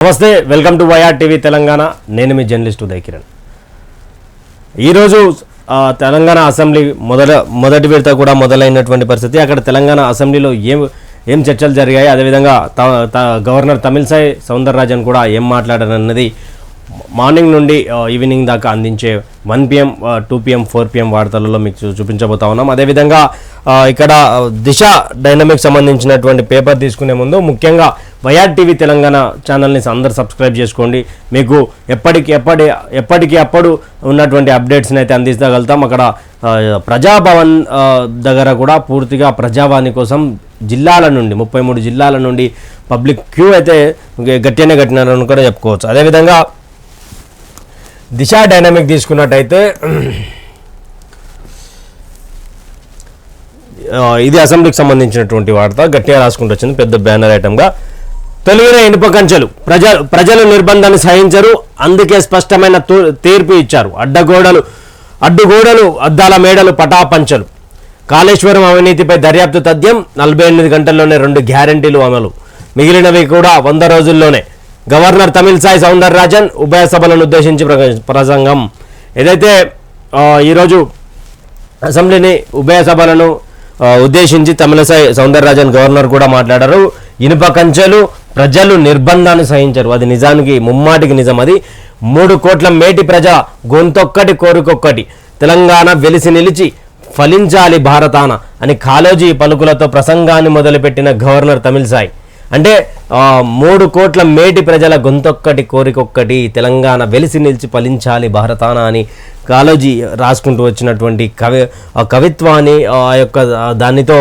నమస్తే, welcome to YR TV Telangana. నేను మీ జర్నలిస్ట్ ఉదయ్ కిరణ్. ఈరోజు తెలంగాణ అసెంబ్లీ మొదటి విడత కూడా మొదలైనటువంటి పరిస్థితి. అక్కడ తెలంగాణ అసెంబ్లీలో ఏం చర్చలు జరిగాయి, అదేవిధంగా గవర్నర్ తమిళిసై సౌందరరాజన్ కూడా ఏం మాట్లాడారన్నది మార్నింగ్ నుండి ఈవినింగ్ దాకా అందించే 1 PM, 2 PM, 4 PM వార్తలలో మీకు చూపించబోతా ఉన్నాం. అదేవిధంగా ఇక్కడ దిశ డైనమిక్ సంబంధించినటువంటి పేపర్ తీసుకునే ముందు ముఖ్యంగా వైఆర్ టీవీ తెలంగాణ ఛానల్ని అందరూ సబ్స్క్రైబ్ చేసుకోండి. మీకు ఎప్పటికి అప్పుడు ఉన్నటువంటి అప్డేట్స్ని అయితే అందించగలుగుతాం. అక్కడ ప్రజాభవన్ దగ్గర కూడా పూర్తిగా ప్రజావాణి కోసం జిల్లాల నుండి 33 జిల్లాల నుండి పబ్లిక్ క్యూ అయితే గట్టిగానే కట్టినారని కూడా చెప్పుకోవచ్చు. అదేవిధంగా దిశ డైనమిక్ తీసుకున్నట్టయితే ఇది అసెంబ్లీకి సంబంధించినటువంటి వార్త గట్టిగా రాసుకుంటూ వచ్చింది పెద్ద బ్యానర్ ఐటమ్గా. తొలగిన ఇనుప కంచెలు, ప్రజలు నిర్బంధాన్ని సహించరు, అందుకే స్పష్టమైన తీర్పు ఇచ్చారు. అడ్డుగోడలు అద్దాల మేడలు పటాపంచలు. కాళేశ్వరం అవినీతిపై దర్యాప్తు తథ్యం, 48 గంటల్లోనే 2 గ్యారంటీలు అమలు, మిగిలినవి కూడా 100 రోజుల్లోనే. గవర్నర్ తమిళిసై సౌందరరాజన్ ఉభయ సభలను ఉద్దేశించి ప్రసంగం. ఏదైతే ఈరోజు అసెంబ్లీని ఉభయ సభలను ఉద్దేశించి తమిళిసై సౌందరరాజన్ గవర్నర్ కూడా మాట్లాడారు. ఇనుప కంచెలు, ప్రజలు నిర్బంధాన్ని సహించరు, అది నిజానికి ముమ్మాటికి నిజం. అది 3 కోట్ల మేటి ప్రజల గొంతొక్కటి కోరికొక్కటి, తెలంగాణ వెలిసి నిలిచి ఫలించాలి భారతాన అని కాళోజీ పలుకులతో ప్రసంగాన్ని మొదలుపెట్టిన గవర్నర్ తమిళిసై. అంటే 3 కోట్ల మేటి ప్రజల గొంతొక్కటి కోరికొక్కటి, తెలంగాణ వెలిసి నిలిచి ఫలించాలి భారతాన అని కాళోజీ రాసుకుంటూ వచ్చినటువంటి కవిత్వాన్ని ఆ యొక్క దానితో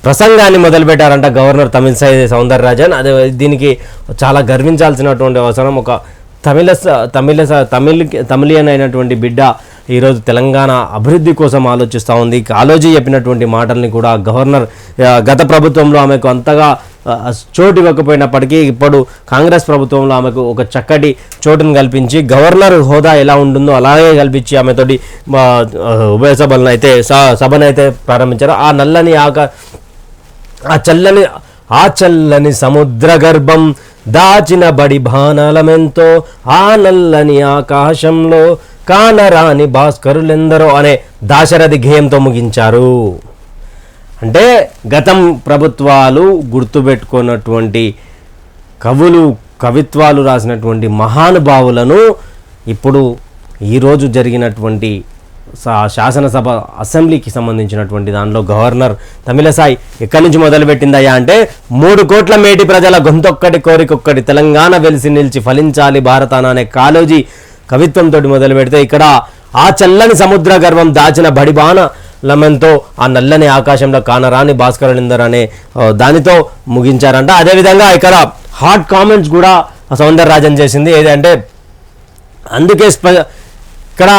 ప్రసంగాన్ని మొదలుపెట్టారంట గవర్నర్ తమిళిసై సౌందరరాజన్. అదే దీనికి చాలా గర్వించాల్సినటువంటి అవసరం. ఒక తమిళియన్ అయినటువంటి బిడ్డ ఈరోజు తెలంగాణ అభివృద్ధి కోసం ఆలోచిస్తూ ఉంది. కాళోజీ చెప్పినటువంటి మాటల్ని కూడా గవర్నర్ గత ప్రభుత్వంలో ఆమెకు అంతగా చోటు ఇవ్వకపోయినప్పటికీ ఇప్పుడు కాంగ్రెస్ ప్రభుత్వంలో ఆమెకు ఒక చక్కటి చోటును కల్పించి గవర్నర్ హోదా ఎలా ఉంటుందో అలాగే కల్పించి ఆమెతోటి ఉభయ సభలను అయితే సభనైతే ప్రారంభించారు. ఆ చల్లని సముద్ర గర్భం దాచిన బడి బాణాలమెంతో, ఆ నల్లని ఆకాశంలో కానరాని భాస్కరులెందరో అనే దాశరథి గేయంతో ముగించారు. అంటే గతం ప్రభుత్వాలు గుర్తుపెట్టుకున్నటువంటి కవిత్వాలు రాసినటువంటి మహానుభావులను ఇప్పుడు ఈరోజు జరిగినటువంటి శాసనసభ అసెంబ్లీకి సంబంధించినటువంటి దానిలో గవర్నర్ తమిళిసై ఎక్కడి నుంచి మొదలుపెట్టిందయ్యా అంటే 3 కోట్ల మేటి ప్రజల గొంతొక్కటి కోరికొక్కటి, తెలంగాణ వెలిసి నిలిచి ఫలించాలి భారతాన అనే కాళోజీ కవిత్వంతో మొదలు పెడితే ఇక్కడ ఆ చల్లని సముద్ర గర్భం దాచిన బడిబాన లమెంతో, ఆ నల్లని ఆకాశంలో కానరాని భాస్కరులిందర్ అనే దానితో ముగించారంట. అదేవిధంగా ఇక్కడ హాట్ కామెంట్స్ కూడా సౌందరరాజన్ చేసింది. ఏదంటే అందుకే ఇక్కడ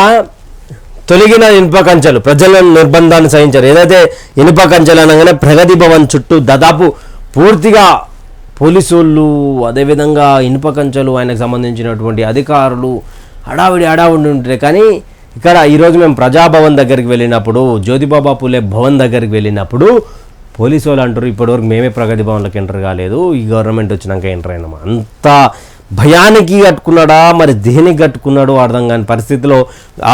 తొలగిన ఇనుప కంచెలు, ప్రజల నిర్బంధాన్ని సహించారు. ఏదైతే ఇనుప కంచెలు అనగానే ప్రగతి భవన్ చుట్టూ దాదాపు పూర్తిగా పోలీసులు, అదేవిధంగా ఇనుప కంచెలు, ఆయనకు సంబంధించినటువంటి అధికారులు హడావిడి ఉంటాయి. కానీ ఇక్కడ ఈరోజు మేము ప్రజాభవన్ దగ్గరికి వెళ్ళినప్పుడు, జ్యోతిబాబా పూలే భవన్ దగ్గరికి వెళ్ళినప్పుడు పోలీసు వాళ్ళు అంటారు ఇప్పటివరకు మేమే ప్రగతి భవన్లోకి ఎంటర్ కాలేదు, ఈ గవర్నమెంట్ వచ్చినాక ఎంటర్ అయినాము. అంత భయానికి కట్టుకున్నాడా, మరి దేనికి కట్టుకున్నాడు అర్థం కాని పరిస్థితిలో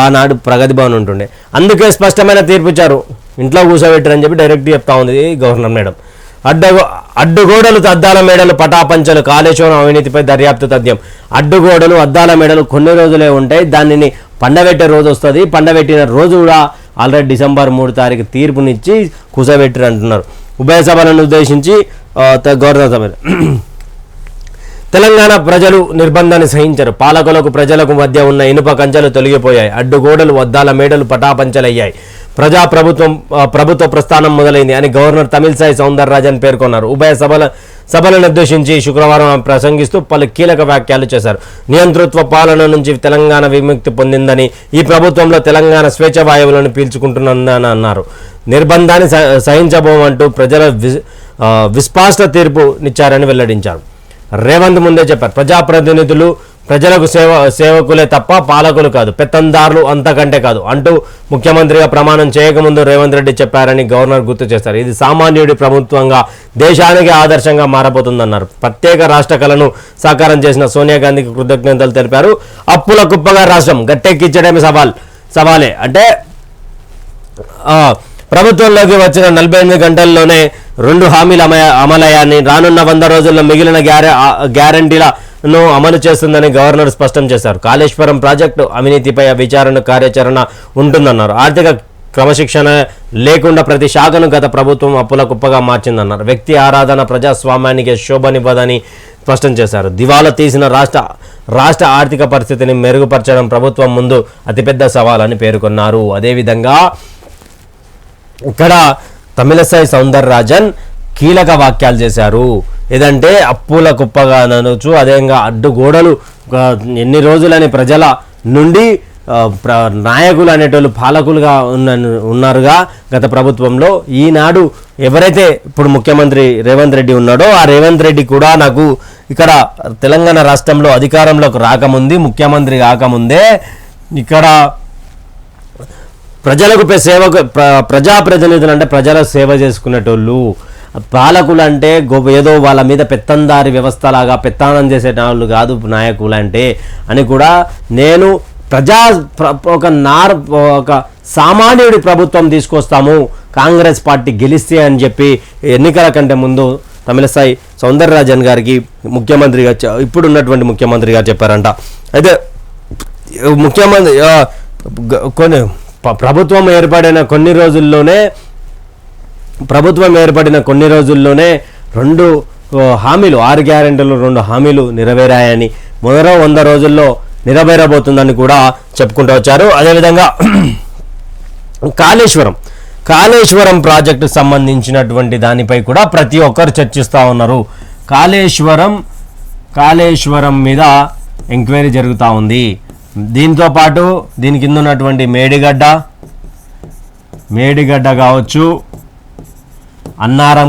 ఆనాడు ప్రగతి భవన్ ఉంటుండే. అందుకే స్పష్టమైన తీర్పు ఇచ్చారు, ఇంట్లో కూర్చోబెట్టారని చెప్పి డైరెక్ట్ చెప్తా ఉంది గవర్నర్ మేడం. అడ్డుగోడలు అద్దాల మేడలు పటాపంచలు, కాళేశ్వరం అవినీతిపై దర్యాప్తు తథ్యం. అడ్డుగోడలు అద్దాల మేడలు కొన్ని రోజులే ఉంటాయి, దానిని పండబెట్టే రోజు వస్తుంది. పండబెట్టిన రోజు కూడా ఆల్రెడీ December 3 తీర్పునిచ్చి కూర్చోబెట్టారు అంటున్నారు. ఉభయ సభలను ఉద్దేశించి గవర్నర్ సభ. తెలంగాణ ప్రజలు నిర్బంధాన్ని సహించరు, పాలకులకు ప్రజలకు మధ్య ఉన్న ఇనుప కంచెలు తొలగిపోయాయి, అడ్డుగోడలు అద్దాల మేడలు పటాపంచలయ్యాయి, ప్రభుత్వ ప్రస్థానం మొదలైంది అని గవర్నర్ తమిళిసై సౌందరరాజన్ పేర్కొన్నారు. ఉభయ సభలను ఉద్దేశించి శుక్రవారం ప్రసంగిస్తూ పలు కీలక వ్యాఖ్యలు చేశారు. నియంతృత్వ పాలన నుంచి తెలంగాణ విముక్తి పొందిందని, ఈ ప్రభుత్వంలో తెలంగాణ స్వేచ్ఛ వాయువులను పీల్చుకుంటున్నదని అన్నారు. నిర్బంధాన్ని సహించబోమంటూ ప్రజల విస్పష్ట తీర్పునిచ్చారని వెల్లడించారు. రేవంత్ ముందే చెప్పారు, ప్రజాప్రతినిధులు ప్రజలకు సేవకులే తప్ప పాలకులు కాదు, పెత్తందారులు అంతకంటే కాదు అంటూ ముఖ్యమంత్రిగా ప్రమాణం చేయకముందు రేవంత్ రెడ్డి చెప్పారని గవర్నర్ గుర్తు చేశారు. ఇది సామాన్యుడి ప్రభుత్వంగా దేశానికి ఆదర్శంగా మారబోతుందన్నారు. ప్రత్యేక రాష్ట్ర కళను సాకారం చేసిన సోనియా గాంధీకి కృతజ్ఞతలు తెలిపారు. అప్పుల కుప్పగా రాష్ట్రం గట్టెక్కించడమే సవాలే అంటే ప్రభుత్వంలోకి వచ్చిన 48 గంటల్లోనే 2 హామీల అమలయాన్ని రానున్న 100 రోజుల్లో మిగిలిన గ్యారంటీలను అమలు చేస్తుందని గవర్నర్ స్పష్టం చేశారు. కాళేశ్వరం ప్రాజెక్టు అవినీతిపై విచారణ కార్యాచరణ ఉంటుందన్నారు. ఆర్థిక క్రమశిక్షణ లేకుండా ప్రతి శాఖను గత ప్రభుత్వం అప్పుల కుప్పగా మార్చిందన్నారు. వ్యక్తి ఆరాధన ప్రజాస్వామ్యానికి శోభనివ్వదని స్పష్టం చేశారు. దివాలా తీసిన రాష్ట్ర ఆర్థిక పరిస్థితిని మెరుగుపరచడం ప్రభుత్వం ముందు అతిపెద్ద సవాలని పేర్కొన్నారు. అదేవిధంగా ఇక్కడ తమిళసై సౌందరరాజన్ కీలక వ్యాఖ్యలు చేశారు. ఏదంటే అప్పుల కుప్పగా అనొచ్చు, అదేవిధంగా అడ్డుగోడలు ఎన్ని రోజులని ప్రజల నుండి నాయకులు అనేటోళ్ళు పాలకులుగా ఉన్నారుగా గత ప్రభుత్వంలో. ఈనాడు ఎవరైతే ఇప్పుడు ముఖ్యమంత్రి రేవంత్ రెడ్డి ఉన్నాడో ఆ రేవంత్ రెడ్డి కూడా నాకు ఇక్కడ తెలంగాణ రాష్ట్రంలో అధికారంలోకి రాకముందే ముఖ్యమంత్రి కాకముందే ఇక్కడ ప్రజలకు ప్రజాప్రతినిధులు అంటే ప్రజల సేవ చేసుకునేటోళ్ళు, పాలకులు అంటే ఏదో వాళ్ళ మీద పెత్తందారి వ్యవస్థలాగా పెత్తానం చేసేటోళ్ళు కాదు నాయకులు అంటే అని కూడా నేను ఒక సామాన్యుడి ప్రభుత్వం తీసుకొస్తాము కాంగ్రెస్ పార్టీ గెలిస్తే అని చెప్పి ఎన్నికల కంటే ముందు తమిళసై సౌందరరాజన్ గారికి ముఖ్యమంత్రిగా ఇప్పుడున్నటువంటి ముఖ్యమంత్రి గారు చెప్పారంట. అయితే ముఖ్యమంత్రి ప్రభుత్వం ఏర్పడిన కొన్ని రోజుల్లోనే 2 హామీలు 6 గ్యారెంటీలు 2 హామీలు నెరవేరాయని, మరో 100 రోజుల్లో నెరవేరబోతుందని కూడా చెప్పుకుంటూ వచ్చారు. అదేవిధంగా కాళేశ్వరం ప్రాజెక్టు సంబంధించినటువంటి దానిపై కూడా ప్రతి ఒక్కరు చర్చిస్తూ ఉన్నారు. కాళేశ్వరం మీద ఎంక్వైరీ జరుగుతూ ఉంది. దీంతో పాటు దీని కింద ఉన్నటువంటి మేడిగడ్డ కావచ్చు, అన్నారం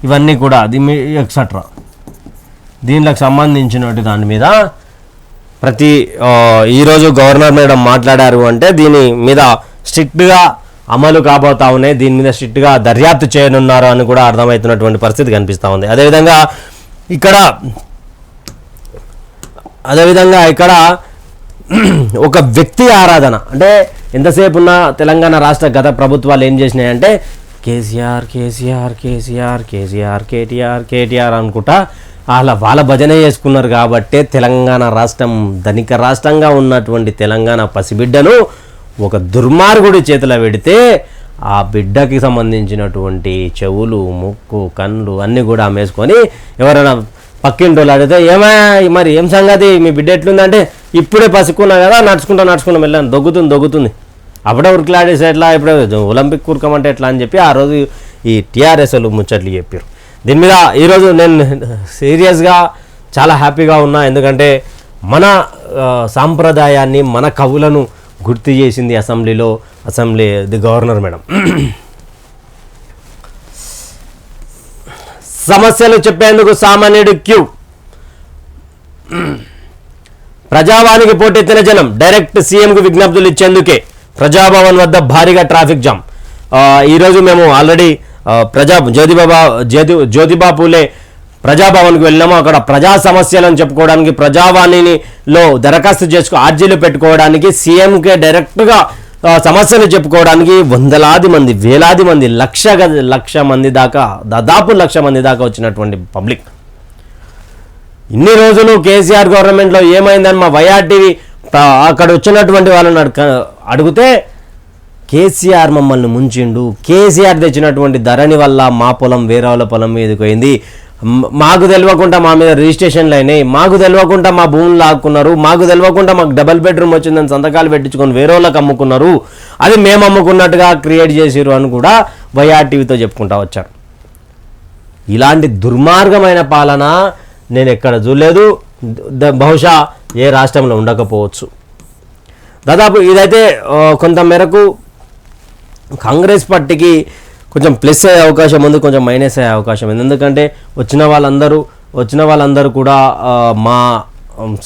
ఇవన్నీ కూడా ఎక్సెట్రా దీనికి సంబంధించినటువంటి దాని మీద ఈరోజు గవర్నర్ మేడం మాట్లాడారు. అంటే దీని మీద స్ట్రిక్ట్గా అమలు కాబోతా ఉన్నాయి, దీని మీద స్ట్రిక్ట్గా దర్యాప్తు చేయనున్నారు అని కూడా అర్థమవుతున్నటువంటి పరిస్థితి కనిపిస్తూ ఉంది. అదేవిధంగా ఇక్కడ ఒక వ్యక్తి ఆరాధన అంటే ఎంతసేపు ఉన్న తెలంగాణ రాష్ట్ర గత ప్రభుత్వాలు ఏం చేసినాయంటే కేసీఆర్ కేటీఆర్ అనుకుంటా వాళ్ళ భజన చేసుకున్నారు. కాబట్టే తెలంగాణ రాష్ట్రం ధనిక రాష్ట్రంగా ఉన్నటువంటి తెలంగాణ పసిబిడ్డను ఒక దుర్మార్గుడి చేతిలో పెడితే ఆ బిడ్డకి సంబంధించినటువంటి చెవులు, ముక్కు, కళ్ళు అన్నీ కూడా అమ్మేసుకొని ఎవరైనా పక్కింటోళ్ళు అడిగితే మరి ఏం సంగతి మీ బిడ్డ ఎట్లుందంటే ఇప్పుడే పసుకున్నా కదా నడుచుకుంటా వెళ్ళాను దొగ్గుతుంది అప్పుడే ఉరికిలాడేసి ఎట్లా ఇప్పుడే ఒలింపిక్ ఉరకమంటే ఎట్లా అని చెప్పి ఆ రోజు ఈ టీఆర్ఎస్ వాళ్ళు ముచ్చట్లు చెప్పారు. దీని మీద ఈరోజు నేను సీరియస్గా చాలా హ్యాపీగా ఉన్నా. ఎందుకంటే మన సాంప్రదాయాన్ని మన కవులను గుర్తు చేసింది అసెంబ్లీ ది గవర్నర్ మేడం. సమస్యలు చెప్పేందుకు సామాన్యుడి క్యూ, ప్రజావానికి పోటెత్తిన జనం డైరెక్ట్ సీఎంకు విజ్ఞప్తులు ఇచ్చేందుకే ప్రజాభవన్ వద్ద భారీగా ట్రాఫిక్ జామ్. ఈరోజు మేము ఆల్రెడీ జ్యోతిబా పూలే ప్రజాభవన్కి వెళ్ళాము. అక్కడ ప్రజా సమస్యలను చెప్పుకోవడానికి ప్రజావాణిలో దరఖాస్తు ఆర్జీలు పెట్టుకోవడానికి సీఎంకే డైరెక్ట్గా సమస్యలు చెప్పుకోవడానికి వందలాది మంది, వేలాది మంది, లక్ష మంది దాకా, దాదాపు 1,00,000 మంది దాకా వచ్చినటువంటి పబ్లిక్. ఇన్ని రోజులు కేసీఆర్ గవర్నమెంట్లో ఏమైందని మా వైఆర్టీవీ అక్కడ వచ్చినటువంటి వాళ్ళని అడిగితే కేసీఆర్ మమ్మల్ని ముంచిండు, కేసీఆర్ తెచ్చినటువంటి ధరణి వల్ల మా పొలం వేరే వాళ్ళ పొలం మీదకి పోయింది, మాకు తెలియకుండా మా మీద రిజిస్ట్రేషన్లు అయినాయి, మాకు తెలియకుండా మా భూములు లాక్కున్నారు, మాకు తెలియకుండా మాకు డబుల్ బెడ్రూమ్ వచ్చిందని సంతకాలు పెట్టించుకొని వేరే వాళ్ళకి అమ్ముకున్నారు, అది మేము అమ్ముకున్నట్టుగా క్రియేట్ చేసిరు అని కూడా వైఆర్టీవీతో చెప్పుకుంటా వచ్చారు. ఇలాంటి దుర్మార్గమైన పాలన నేను ఎక్కడ చూడలేదు, బహుశా ఏ రాష్ట్రంలో ఉండకపోవచ్చు. దాదాపు ఇదైతే కొంత మేరకు కాంగ్రెస్ పార్టీకి కొంచెం ప్లస్ అయ్యే అవకాశం ఉంది, కొంచెం మైనస్ అయ్యే అవకాశం ఉంది. ఎందుకంటే వచ్చిన వాళ్ళందరూ కూడా మా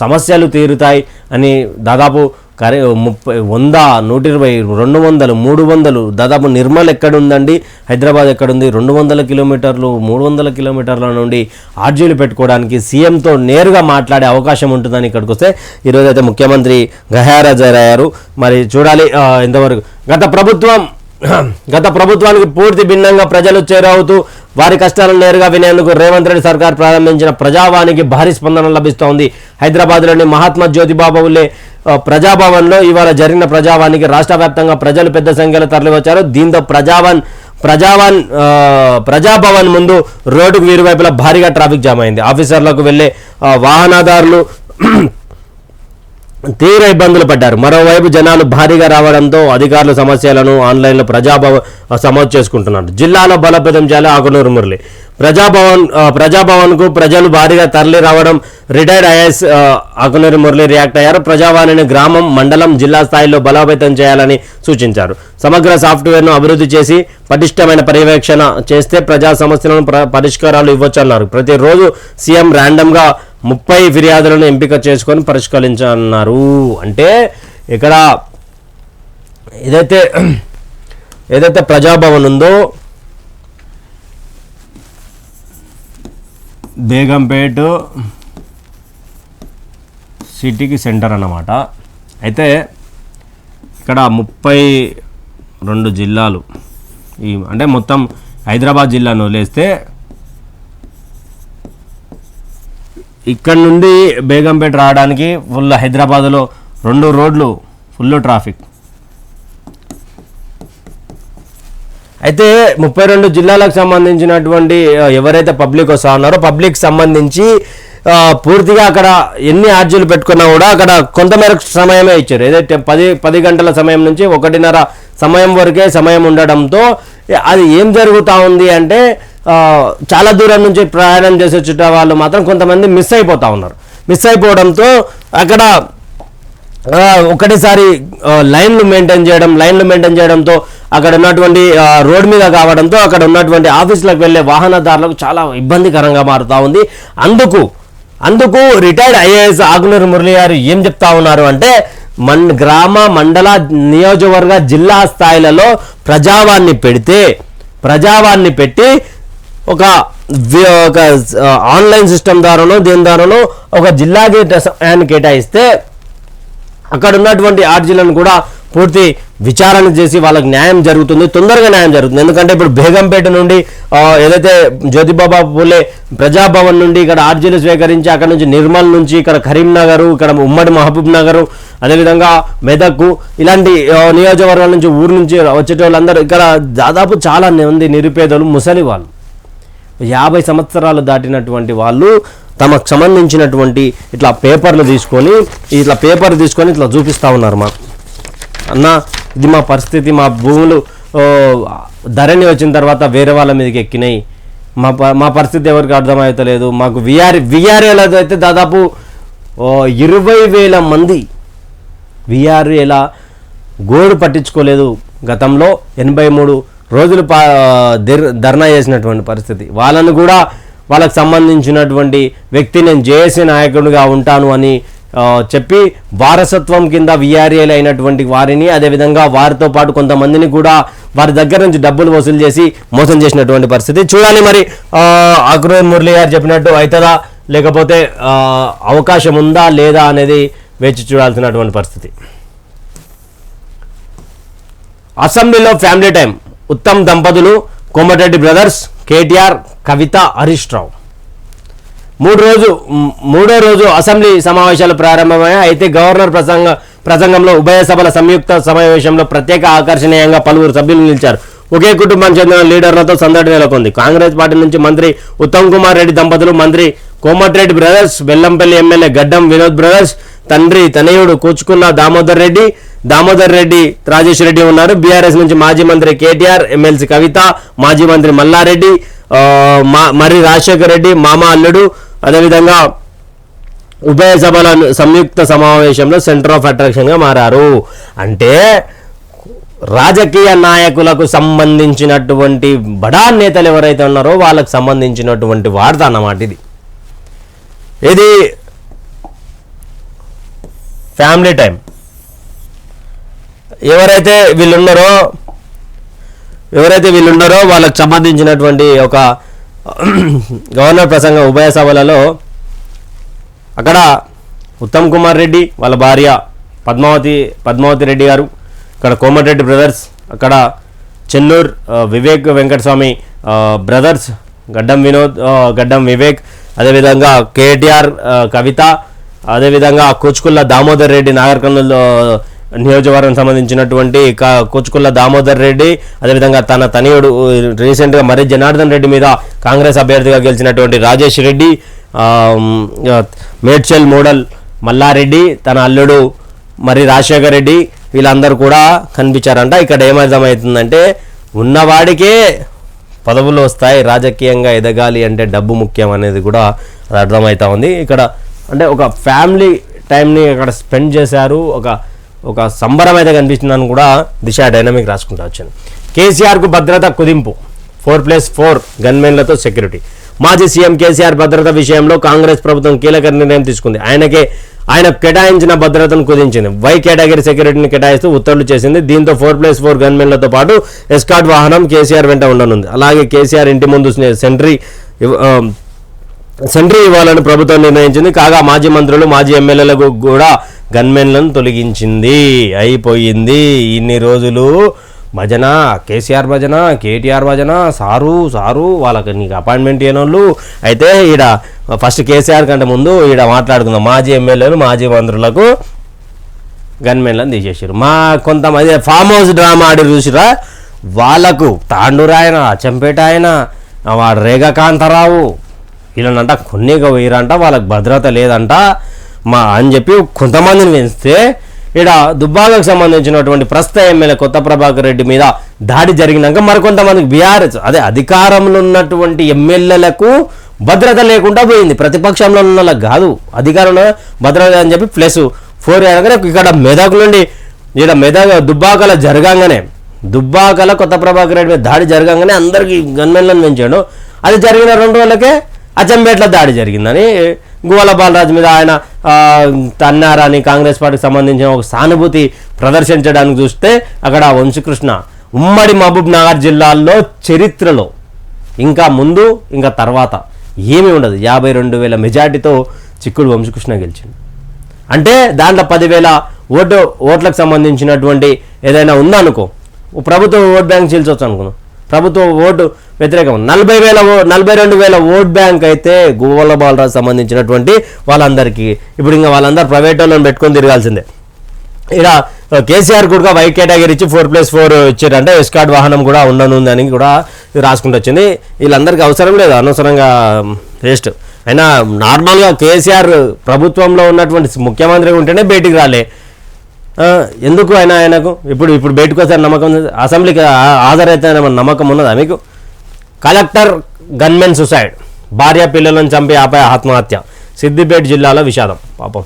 సమస్యలు తీరుతాయి అని దాదాపు 30, 100, 120, 200, 300 దాదాపు నిర్మల్ ఎక్కడుందండి, హైదరాబాద్ ఎక్కడుంది, 200 కిలోమీటర్లు 300 కిలోమీటర్ల నుండి ఆర్జీలు పెట్టుకోవడానికి సీఎంతో నేరుగా మాట్లాడే అవకాశం ఉంటుందని ఇక్కడికి వస్తే ఈరోజు అయితే ముఖ్యమంత్రి గహారాజయ్యారు. మరి చూడాలి ఇంతవరకు గత ప్రభుత్వానికి పూర్తి భిన్నంగా ప్రజలు చేరవుతూ వారి కష్టాలను నేరుగా వినేందుకు రేవంత్ రెడ్డి సర్కార్ ప్రారంభించిన ప్రజావానికి భారీ స్పందన లభిస్తోంది. హైదరాబాద్లోని మహాత్మా జ్యోతిబాబు ఫులే ప్రజాభవన్లో ఇవాళ జరిగిన ప్రజావానికి రాష్ట్ర వ్యాప్తంగా ప్రజలు పెద్ద సంఖ్యలో తరలివచ్చారు. దీంతో ప్రజాభవన్ ముందు రోడ్డుకు ఇరువైపులా భారీగా ట్రాఫిక్ జామ్ అయింది. ఆఫీసర్లకు వెళ్లే వాహనదారులు తీవ్ర ఇబ్బందులు పడ్డారు. మరోవైపు జనాలు భారీగా రావడంతో అధికారులు సమస్యలను ఆన్లైన్లో సమోదు చేసుకుంటున్నారు. జిల్లాలో బలోపేతం చేయాలి ఆకునూరు మురళి. ప్రజాభవన్కు ప్రజలు భారీగా తరలి రావడం retired IAS Akunuri Murali react అయ్యారు. ప్రజావాణిని గ్రామం, మండలం, జిల్లా స్థాయిలో బలోపేతం చేయాలని సూచించారు. సమగ్ర సాఫ్ట్వేర్ను అభివృద్ధి చేసి పటిష్టమైన పర్యవేక్షణ చేస్తే ప్రజా సమస్యలను పరిష్కారాలు ఇవ్వచ్చన్నారు. ప్రతిరోజు సీఎం ర్యాండమ్గా 30 ఫిర్యాదులను ఎంపిక చేసుకొని పరిష్కరించన్నారు. అంటే ఇక్కడ ఏదైతే ప్రజాభవన్ ఉందో బేగంపేట సిటీకి సెంటర్ అన్నమాట. అయితే ఇక్కడ 32 జిల్లాలు అంటే మొత్తం హైదరాబాద్ జిల్లాను వదిలేస్తే ఇక్కడ నుండి బేగంపేట రావడానికి ఫుల్ హైదరాబాద్లో 2 రోడ్లు ఫుల్ ట్రాఫిక్. అయితే 32 జిల్లాలకు సంబంధించినటువంటి ఎవరైతే పబ్లిక్ వస్తా ఉన్నారో పబ్లిక్ సంబంధించి పూర్తిగా అక్కడ ఎన్ని ఆర్జీలు పెట్టుకున్నా కూడా అక్కడ కొంతమేరకు సమయమే ఇచ్చారు. ఏదైతే 10 గంటల సమయం నుంచి 1:30 సమయం వరకే సమయం ఉండడంతో అది ఏం జరుగుతూ ఉంది అంటే చాలా దూరం నుంచి ప్రయాణం చేసి వచ్చేట వాళ్ళు మాత్రం కొంతమంది మిస్ అయిపోతూ ఉన్నారు. మిస్ అయిపోవడంతో అక్కడ ఒకటేసారి లైన్లు మెయింటైన్ చేయడంతో అక్కడ ఉన్నటువంటి రోడ్ మీద కావడంతో అక్కడ ఉన్నటువంటి ఆఫీసులకు వెళ్ళే వాహనదారులకు చాలా ఇబ్బందికరంగా మారుతూ ఉంది. అందుకు రిటైర్డ్ ఐఏఎస్ ఆకునూరి మురళి గారు ఏం చెప్తా ఉన్నారు అంటే గ్రామ, మండల, నియోజకవర్గ, జిల్లా స్థాయిలలో ప్రజావాన్ని పెట్టి ఒక ఆన్లైన్ సిస్టమ్ ద్వారానో దేని ద్వారానో ఒక జిల్లాకి సమయాన్ని కేటాయిస్తే అక్కడ ఉన్నటువంటి ఆర్జీలను కూడా పూర్తి విచారణ చేసి వాళ్ళకి న్యాయం జరుగుతుంది, తొందరగా న్యాయం జరుగుతుంది. ఎందుకంటే ఇప్పుడు బేగంపేట నుండి ఏదైతే జ్యోతిబాబు ఫులే ప్రజాభవన్ నుండి ఇక్కడ ఆర్జీలు స్వీకరించి అక్కడ నుంచి నిర్మల్ నుంచి ఇక్కడ కరీంనగర్, ఇక్కడ ఉమ్మడి మహబూబ్ నగర్, అదేవిధంగా మెదక్ ఇలాంటి నియోజకవర్గాల నుంచి ఊరు నుంచి వచ్చేటోళ్ళందరూ ఇక్కడ దాదాపు చాలా మంది నిరుపేదలు, ముసలి వాళ్ళు 50 సంవత్సరాలు దాటినటువంటి వాళ్ళు తమకు సంబంధించినటువంటి ఇట్లా పేపర్ తీసుకొని ఇట్లా చూపిస్తూ ఉన్నారు. మాకు అన్న ఇది మా పరిస్థితి, మా భూములు ధరణి వచ్చిన తర్వాత వేరే వాళ్ళ మీదకి ఎక్కినాయి, మా పరిస్థితి ఎవరికి అర్థమవుతలేదు. మాకు విఆర్ఏలో అయితే దాదాపు 20,000 మంది విఆర్ఏల గోడు పట్టించుకోలేదు. గతంలో 83 రోజులు ధర్నా చేసినటువంటి పరిస్థితి. వాళ్ళను కూడా వాళ్ళకు సంబంధించినటువంటి వ్యక్తి నేను జేఏసీ నాయకుడిగా ఉంటాను అని చెప్పి వారసత్వం కింద విఆర్ఏలు అయినటువంటి వారిని, అదేవిధంగా వారితో పాటు కొంతమందిని కూడా వారి దగ్గర నుంచి డబ్బులు వసూలు చేసి మోసం చేసినటువంటి పరిస్థితి. చూడాలి మరి ఆకునూరి మురళి గారు చెప్పినట్టు అవుతుందా లేకపోతే అవకాశం ఉందా లేదా అనేది వేచి చూడాల్సినటువంటి పరిస్థితి. అసెంబ్లీలో ఫ్యామిలీ టైం. ఉత్తమ్ దంపతులు, కోమటిరెడ్డి బ్రదర్స్, కేటీఆర్, కవిత, హరీష్ రావు మూడో రోజు అసెంబ్లీ సమావేశాలు ప్రారంభమయ్యాయి. అయితే గవర్నర్ ప్రసంగంలో ఉభయ సభల సంయుక్త సమావేశంలో ప్రత్యేక ఆకర్షణీయంగా పలువురు సభ్యులు నిలిచారు. ఒకే కుటుంబానికి చెందిన లీడర్లతో సందడి నెలకొంది. కాంగ్రెస్ పార్టీ నుంచి మంత్రి ఉత్తమ్ కుమార్ రెడ్డి దంపతులు, మంత్రి కోమటిరెడ్డి బ్రదర్స్, బెల్లంపల్లి ఎమ్మెల్యే గడ్డం వినోద్ బ్రదర్స్, తండ్రి తనయుడు కూచుకున్న దామోదర్ రెడ్డి రాజేష్ రెడ్డి ఉన్నారు. బీఆర్ఎస్ నుంచి మాజీ మంత్రి కేటీఆర్, ఎమ్మెల్సీ కవిత, మాజీ మంత్రి మల్లారెడ్డి, మరి రాజశేఖర్ రెడ్డి మామ అల్లుడు, అదేవిధంగా ఉభయ సభల సంయుక్త సమావేశంలో సెంటర్ ఆఫ్ అట్రాక్షన్గా మారారు. అంటే రాజకీయ నాయకులకు సంబంధించినటువంటి బడా నేతలు ఎవరైతే ఉన్నారో వాళ్ళకు సంబంధించినటువంటి వార్త అన్నమాట ఇది ఫ్యామిలీ టైం. ఎవరైతే వీళ్ళున్నారో వాళ్ళకు సంబంధించినటువంటి ఒక గవర్నర్ ప్రసంగం ఉభయ సభలలో అక్కడ ఉత్తమ్ కుమార్ రెడ్డి వాళ్ళ భార్య పద్మావతి రెడ్డి గారు, ఇక్కడ కోమటిరెడ్డి బ్రదర్స్, అక్కడ చెన్నూరు వివేక్ వెంకటస్వామి బ్రదర్స్, గడ్డం వివేక్, అదేవిధంగా కేటీఆర్ కవిత, అదేవిధంగా కూచుకుల్ల దామోదర్ రెడ్డి నాగర్ కర్నూలు నియోజకవర్గం సంబంధించినటువంటి కూచుకుల్ల దామోదర్ రెడ్డి, అదేవిధంగా తన తనయుడు రీసెంట్గా మరి జనార్దన్ రెడ్డి మీద కాంగ్రెస్ అభ్యర్థిగా గెలిచినటువంటి రాజేష్ రెడ్డి, మేడ్చల్ మోడల్ మల్లారెడ్డి, తన అల్లుడు మరి రాజశేఖర్ రెడ్డి, వీళ్ళందరూ కూడా కనిపించారంట. ఇక్కడ ఏమర్థమవుతుందంటే ఉన్నవాడికే పదవులు వస్తాయి, రాజకీయంగా ఎదగాలి అంటే డబ్బు ముఖ్యం అనేది కూడా అది అర్థమవుతా ఉంది. ఇక్కడ అంటే ఒక ఫ్యామిలీ టైంని అక్కడ స్పెండ్ చేశారు, ఒక సంబరం అయితే కనిపిస్తుందని కూడా దిశ డైనమిక్ రాసుకుంటూ వచ్చాను. కేసీఆర్కు భద్రత కుదింపు, 4+4 గన్మెన్లతో సెక్యూరిటీ. మాజీ సీఎం కేసీఆర్ భద్రత విషయంలో కాంగ్రెస్ ప్రభుత్వం కీలక నిర్ణయం తీసుకుంది. ఆయన కేటాయించిన భద్రతను కుదించింది. వై కేటగిరీ సెక్యూరిటీని కేటాయిస్తూ ఉత్తర్వులు చేసింది. దీంతో 4+4 గన్మెన్లతో పాటు ఎస్కాట్ వాహనం కేసీఆర్ వెంట ఉండనుంది. అలాగే కేసీఆర్ ఇంటి ముందు సెంట్రీ ఇవ్వాలని ప్రభుత్వం నిర్ణయించింది. కాగా మాజీ మంత్రులు, మాజీ ఎమ్మెల్యేలకు కూడా గన్మెన్లను తొలగించింది. అయిపోయింది. ఇన్ని రోజులు భజన, కేసీఆర్ భజన, కేటీఆర్ భజన, సారు వాళ్ళకి నీకు అపాయింట్మెంట్ ఇవ్వనోళ్ళు. అయితే ఈడ ఫస్ట్ కేసీఆర్ కంటే ముందు ఈడ మాట్లాడుకుందాం, మాజీ ఎమ్మెల్యేలు, మాజీ మంత్రులకు గన్మెన్లను తీసేసారు. కొంతమంది ఫామ్ హౌస్ డ్రామా ఆడి చూసిరా, వాళ్ళకు తాండూరు ఆయన, అచ్చంపేట ఆయన, వాడు రేఖాకాంతరావు వీళ్ళనంట కొన్నిగా వేయరంట, వాళ్ళకి భద్రత లేదంట అని చెప్పి కొంతమందిని పెంచితే ఇక్కడ దుబ్బాకకు సంబంధించినటువంటి ప్రస్తుత ఎమ్మెల్యే కొత్త ప్రభాకర్ రెడ్డి మీద దాడి జరిగినాక మరికొంతమందికి బీఆర్ఎస్ అధికారంలో ఉన్నటువంటి ఎమ్మెల్యేలకు భద్రత లేకుండా పోయింది. ప్రతిపక్షంలో ఉన్న వాళ్ళకి కాదు, అధికారంలో భద్రత అని చెప్పి +4 అనగానే ఇక్కడ మెదక్ నుండి మెదక్ దుబ్బాకల కొత్త ప్రభాకర్ రెడ్డి మీద దాడి జరగంగానే అందరికీ గన్మెన్లను పెంచాడు. అది జరిగిన 2 రోజులకే అచ్చంపేటలో దాడి జరిగిందని గువ్వల బాలరాజు మీద ఆయన తన్నారని కాంగ్రెస్ పార్టీకి సంబంధించిన ఒక సానుభూతి ప్రదర్శించడానికి చూస్తే అక్కడ వంశకృష్ణ ఉమ్మడి మహబూబ్ నగర్ జిల్లాల్లో చరిత్రలో ఇంకా ముందు ఇంకా తర్వాత ఏమీ ఉండదు, 52,000 మెజార్టీతో చిక్కుడు వంశకృష్ణ గెలిచింది. అంటే దాంట్లో 10,000 ఓట్లకు సంబంధించినటువంటి ఏదైనా ఉందనుకో, ప్రభుత్వం ఓట్ బ్యాంక్ చీల్చవచ్చు అనుకున్నాం, ప్రభుత్వ ఓటు వ్యతిరేకం 42,000 ఓట్ బ్యాంక్ అయితే గువ్వల బాలరాజు సంబంధించినటువంటి వాళ్ళందరికీ ఇప్పుడు ఇంకా వాళ్ళందరూ ప్రైవేట్ వాళ్ళని పెట్టుకొని తిరగాల్సిందే. ఇక్కడ కేసీఆర్ కూడా వై కేటగిరీ ఇచ్చి 4+4 ఇచ్చారంటే ఎస్కాట్ వాహనం కూడా ఉండనుందని కూడా రాసుకుంటూ వచ్చింది. వీళ్ళందరికీ అవసరం లేదు, అనవసరంగా వేస్ట్. అయినా నార్మల్గా కేసీఆర్ ప్రభుత్వంలో ఉన్నటువంటి ముఖ్యమంత్రిగా ఉంటేనే బయటికి రాలే, ఎందుకు ఆయనకు ఇప్పుడు బయటకు వస్తే నమ్మకం ఉంది, అసెంబ్లీకి హాజరైతే నమ్మకం ఉన్నదా మీకు? కలెక్టర్ గన్మెన్ సూసైడ్, భార్య పిల్లలను చంపి ఆపై ఆత్మహత్య. సిద్దిపేట జిల్లాలో విషాదం. పాపం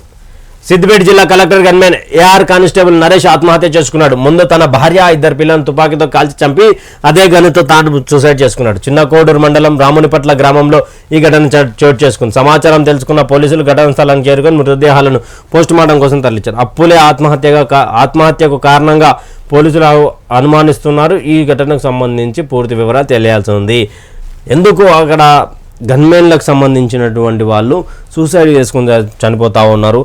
సిద్దిపేట జిల్లా collector gunmen AR constable Naresh ఆత్మహత్య చేసుకున్నాడు. ముందు తన భార్య, 2 పిల్లలను తుపాకీతో కాల్చి చంపి అదే గన్నుతో తాను సూసైడ్ చేసుకున్నాడు. చిన్న కోడూరు మండలం రామునిపట్ల గ్రామంలో ఈ ఘటన చోటు చేసుకుంది. సమాచారం తెలుసుకున్న పోలీసులు ఘటనా స్థలానికి చేరుకొని మృతదేహాలను పోస్టుమార్టం కోసం తరలించారు. అప్పులే ఆత్మహత్యకు కారణంగా పోలీసులు అనుమానిస్తున్నారు. ఈ ఘటనకు సంబంధించి పూర్తి వివరాలు తెలియాల్సి ఉంది. ఎందుకు అక్కడ గన్మెన్లకు సంబంధించినటువంటి వాళ్ళు సూసైడ్ చేసుకుని చనిపోతూ ఉన్నారు.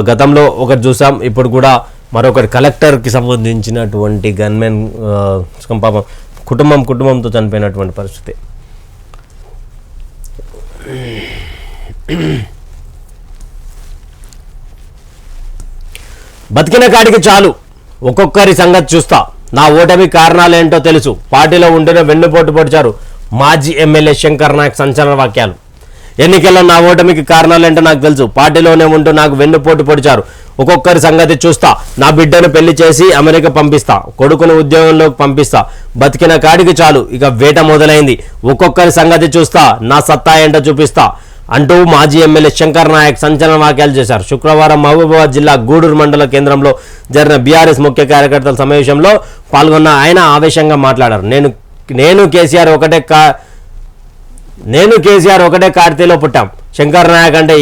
గతంలో ఒకటి చూసాం, ఇప్పుడు కూడా మరొకటి కలెక్టర్కి సంబంధించినటువంటి గన్మెన్ పాపం కుటుంబంతో చనిపోయినటువంటి పరిస్థితి. బతికిన కాడికి చాలు, ఒక్కొక్కరి సంగతి చూస్తా, నా ఓటమి కారణాలేంటో తెలుసు, పార్టీలో ఉంటేనే వెన్నుపోటు పొడిచారు మాజీ ఎమ్మెల్యే శంకర్ నాయక్ సంచలన వాక్యాలు. ఎన్నికల్లో నా ఓటమికి కారణాలేంటో నాకు తెలుసు, పార్టీలోనే ఉంటూ నాకు వెన్నుపోటు పొడిచారు, ఒక్కొక్కరి సంగతి చూస్తా, నా బిడ్డను పెళ్లి చేసి అమెరికా పంపిస్తా, కొడుకును ఉద్యోగంలోకి పంపిస్తా, బతికిన కాడికి చాలు, ఇక వేట మొదలైంది, ఒక్కొక్కరి సంగతి చూస్తా, నా సత్తా ఏంటో చూపిస్తా అంటూ మాజీ ఎమ్మెల్యే శంకర్ నాయక్ సంచలన వ్యాఖ్యలు చేశారు. శుక్రవారం మహబూబాబాద్ జిల్లా గూడూరు మండల కేంద్రంలో జరిగిన బీఆర్ఎస్ ముఖ్య కార్యకర్తల సమావేశంలో పాల్గొన్న ఆయన ఆవేశంగా మాట్లాడారు. నేను కేసీఆర్ ఒకటే కార్తీలో పుట్టాం. శంకర్ నాయక్ అంటే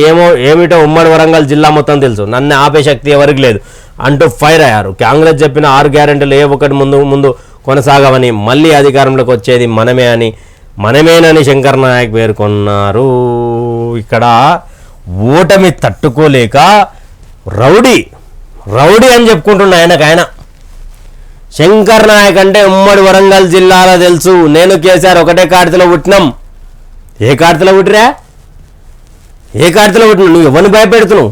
ఏమిటో ఉమ్మడి వరంగల్ జిల్లా మొత్తం తెలుసు. నన్ను ఆపే శక్తి ఎవరికి లేదు అంటూ ఫైర్ అయ్యారు. కాంగ్రెస్ చెప్పిన 6 గ్యారెంటీలు ఏ ఒక్కటి ముందు కొనసాగవని, మళ్ళీ అధికారంలోకి వచ్చేది మనమేనని శంకర్ నాయక్ పేర్కొన్నారు. ఇక్కడ ఓటమి తట్టుకోలేక రౌడీ అని చెప్పుకుంటున్న ఆయన శంకర్ నాయక్ అంటే ఉమ్మడి వరంగల్ జిల్లాలో తెలుసు. నేను కేసీఆర్ ఒకటే కార్తీలో పుట్టినాం. ఏ కార్తీలో పుట్టినా? నువ్వు ఎవరిని భయపెడుతున్నావు?